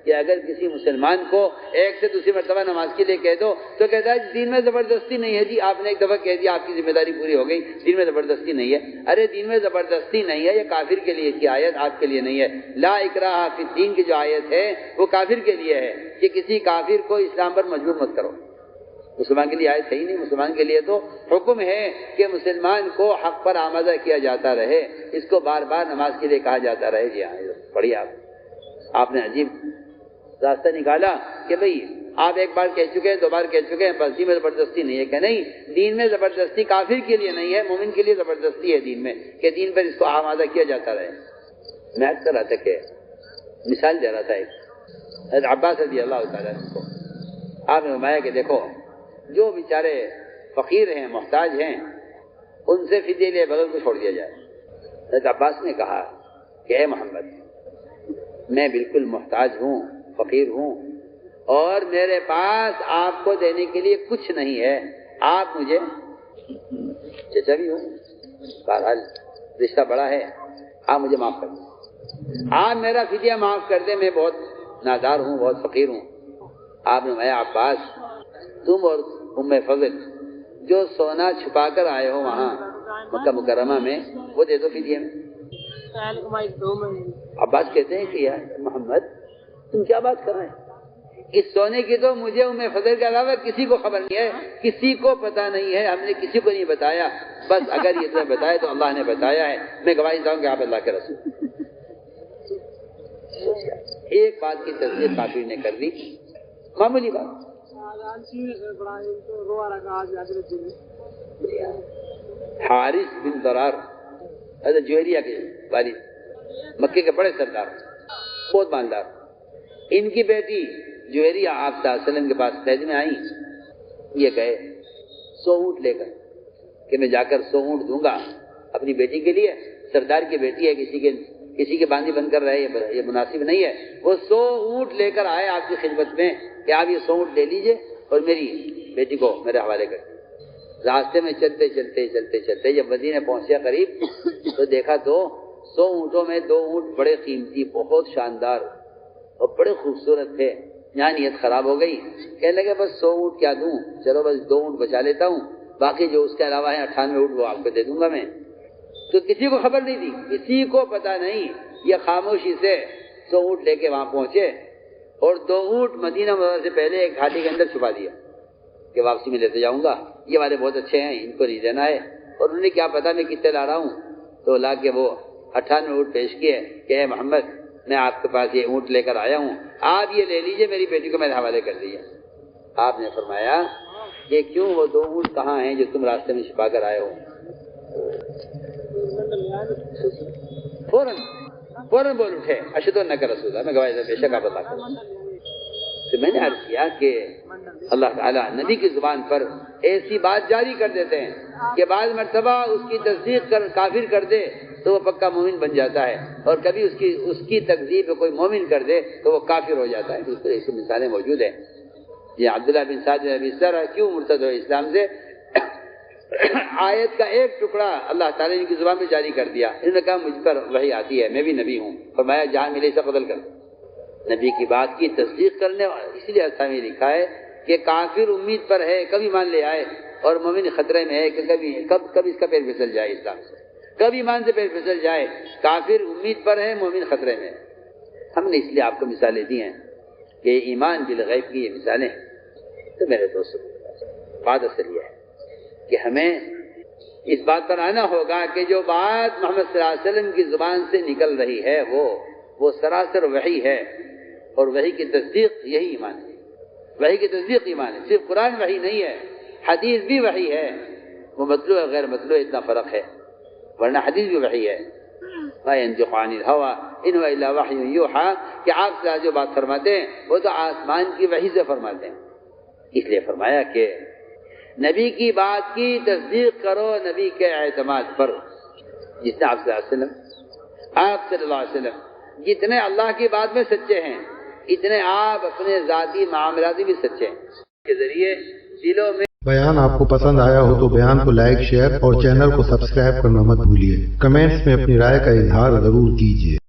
کہ اگر کسی مسلمان کو ایک سے دوسری مرتبہ نماز کے لیے کہہ دو تو کہتا ہے دین میں زبردستی نہیں ہے۔ جی آپ نے ایک دفعہ کہہ دیا، آپ کی ذمہ داری پوری ہو گئی، دین میں زبردستی نہیں ہے۔ ارے دین میں زبردستی نہیں ہے، یہ کافر کے لیے کی آیت، آپ کے لیے نہیں ہے۔ لا اکراہ فی الدین کی جو آیت ہے وہ کافر کے لیے ہے کہ کسی کافر کو اسلام پر مجبور مت کرو۔ مسلمان کے لیے آیت صحیح نہیں، مسلمان کے لیے تو حکم ہے کہ مسلمان کو حق پر آمادہ کیا جاتا رہے، اس کو بار بار نماز کے لیے کہا جاتا رہے۔ جی ہاں پڑھیے، آپ نے عجیب راستہ نکالا کہ بھئی آپ ایک بار کہہ چکے ہیں، 2 بار کہہ چکے ہیں، بس دین میں زبردستی نہیں ہے۔ کہ نہیں، دین میں زبردستی کافر کے لیے نہیں ہے، مومن کے لیے زبردستی ہے دین میں، کہ دین پر اس کو آمادہ کیا جاتا رہے۔ میں عرض کر رہا تھا کہ مثال دے رہا تھا ایک حضرت عباس رضی اللہ تعالیٰ عنہ کو، آپ نے فرمایا کہ دیکھو جو بیچارے فقیر ہیں، محتاج ہیں، ان سے فدیے لیے بغیر کو چھوڑ دیا جائے۔ حضرت عباس نے کہا کہ اے محمد، میں بالکل محتاج ہوں، فقیر ہوں، اور میرے پاس آپ کو دینے کے لیے کچھ نہیں ہے، آپ مجھے چچا بھی ہوں، بہرحال رشتہ بڑا ہے، آپ مجھے معاف کر دیں، آپ میرا فدیہ معاف کر دیں، میں بہت نادار ہوں، بہت فقیر ہوں۔ آپ نے فرمایا عباس، تم اور ام فضل جو سونا چھپا کر آئے ہو وہاں مکہ مکرمہ میں، وہ دے دو فدیے میں۔ عباس کہتے ہیں کہ یار محمد تم کیا بات کر رہے ہیں، اس سونے کی تو مجھے ام فضل کے علاوہ کسی کو خبر نہیں ہے، کسی کو پتہ نہیں ہے، ہم نے کسی کو نہیں بتایا، بس اگر یہ تمہیں بتایا تو اللہ نے بتایا ہے، میں گواہی دیتا ہوں کہ آپ اللہ کے رسول۔ ایک بات کی تصدیق کافر نے کر دی، معمولی بات۔ حارث بن ضرار حضرت جوہریہ کے والد، مکے کے بڑے سردار، بہت مالدار، ان کی بیٹی جوہریہ آپ صلی اللہ علیہ وسلم کے پاس قید میں آئی، یہ گئے 100 اونٹ لے کر کہ میں جا کر 100 اونٹ دوں گا اپنی بیٹی کے لیے، سردار کی بیٹی ہے، کسی کے باندھی بن کر رہے، یہ مناسب نہیں ہے۔ وہ 100 اونٹ لے کر آئے آپ کی خدمت میں کہ آپ یہ 100 اونٹ لے لیجئے اور میری بیٹی کو میرے حوالے کر دیں۔ راستے میں چلتے چلتے جب مدینے پہنچے قریب تو دیکھا تو 100 اونٹوں میں 2 اونٹ بڑے قیمتی، بہت شاندار اور بڑے خوبصورت تھے. یہاں نیت خراب ہو گئی، کہنے لگے بس 100 اونٹ کیا دوں، چلو بس 2 اونٹ بچا لیتا ہوں، باقی جو اس کے علاوہ ہیں 98 اونٹ وہ آپ کو دے دوں گا میں. تو کسی کو خبر نہیں تھی، کسی کو پتا نہیں. یہ خاموشی سے 100 اونٹ لے کے وہاں پہنچے اور 2 اونٹ مدینہ منورہ سے پہلے ایک گھاٹی کے اندر چھپا دیا کہ واپسی میں لیتے جاؤں گا، یہ والے بہت اچھے ہیں، ان کو نہیں دینا ہے. اور انہیں کیا پتا میں کتنے لا رہا ہوں. تو لا کے وہ 98 اونٹ پیش کیے کہ اے محمد میں آپ کے پاس یہ اونٹ لے کر آیا ہوں، آپ یہ لے لیجئے، میری بیٹی کو میں نے حوالے کر دیا. آپ نے فرمایا کہ کیوں، وہ 2 اونٹ کہاں ہیں جو تم راستے میں چھپا کر آئے ہو؟ فوراً بول اٹھے اشہد ان رسول اللہ، میں گواہی بے شک آپ اللہ کروں. تو میں نے عرض کیا کہ اللہ تعالیٰ نبی کی زبان پر ایسی بات جاری کر دیتے ہیں کہ بعض مرتبہ اس کی تصدیق کر کافر کر دے تو وہ پکا مومن بن جاتا ہے، اور کبھی اس کی تکذیب میں کوئی مومن کر دے تو وہ کافر ہو جاتا ہے. اس طرح ایسی مثالیں موجود ہیں. یہ عبداللہ بن سعد بن ابی سر کیوں مرتد ہوئے اسلام سے؟ آیت کا ایک ٹکڑا اللہ تعالیٰ نے ان کی زبان میں جاری کر دیا. انہوں نے کہا مجھ پر وحی آتی ہے، میں بھی نبی ہوں. فرمایا جہاں ملے اسے قتل کر. نبی کی بات کی تصدیق کرنے والا، اسی لیے اللہ میں لکھا ہے کہ کافر امید پر ہے کبھی مان لے آئے، اور مومن خطرے میں ہے کہ کب اس کا پیر پھسل جائے اسلام سے، کب ایمان سے پیر پھسل جائے. کافر امید پر ہے، مومن خطرے میں. ہم نے اس لیے آپ کو مثالیں دی ہیں کہ ایمان بالغیب کی یہ مثالیں ہیں. تو میرے دوستوں بات اصل یہ ہے کہ ہمیں اس بات پر آنا ہوگا کہ جو بات محمد صلی اللہ علیہ وسلم کی زبان سے نکل رہی ہے وہ سراسر وحی ہے، اور وحی کی تصدیق یہی ایمان ہے. وحی کی تصدیق ایمان ہے. صرف قرآن وحی نہیں ہے، حدیث بھی وحی ہے. وہ مطلوع غیر مطلوع اتنا فرق ہے، ورنہ حدیث بھی وحی ہے. ما ينطق عن الهوى ان هو الا وحی یوحى، کہ آپ سے جو بات فرماتے ہیں وہ تو آسمان کی وحی سے فرماتے ہیں. اس لیے فرمایا کہ نبی کی بات کی تصدیق کرو نبی کے اعتماد پر. جتنے آپ صلی اللہ علیہ وسلم جتنے اللہ کی بات میں سچے ہیں، اتنے آپ اپنے ذاتی معاملات بھی سچے ہیں. کے ذریعے دلوں میں بیان آپ کو پسند آیا ہو تو بیان کو لائک، شیئر اور چینل کو سبسکرائب کرنا مت بھولیے. کمنٹس میں اپنی رائے کا اظہار ضرور کیجیے.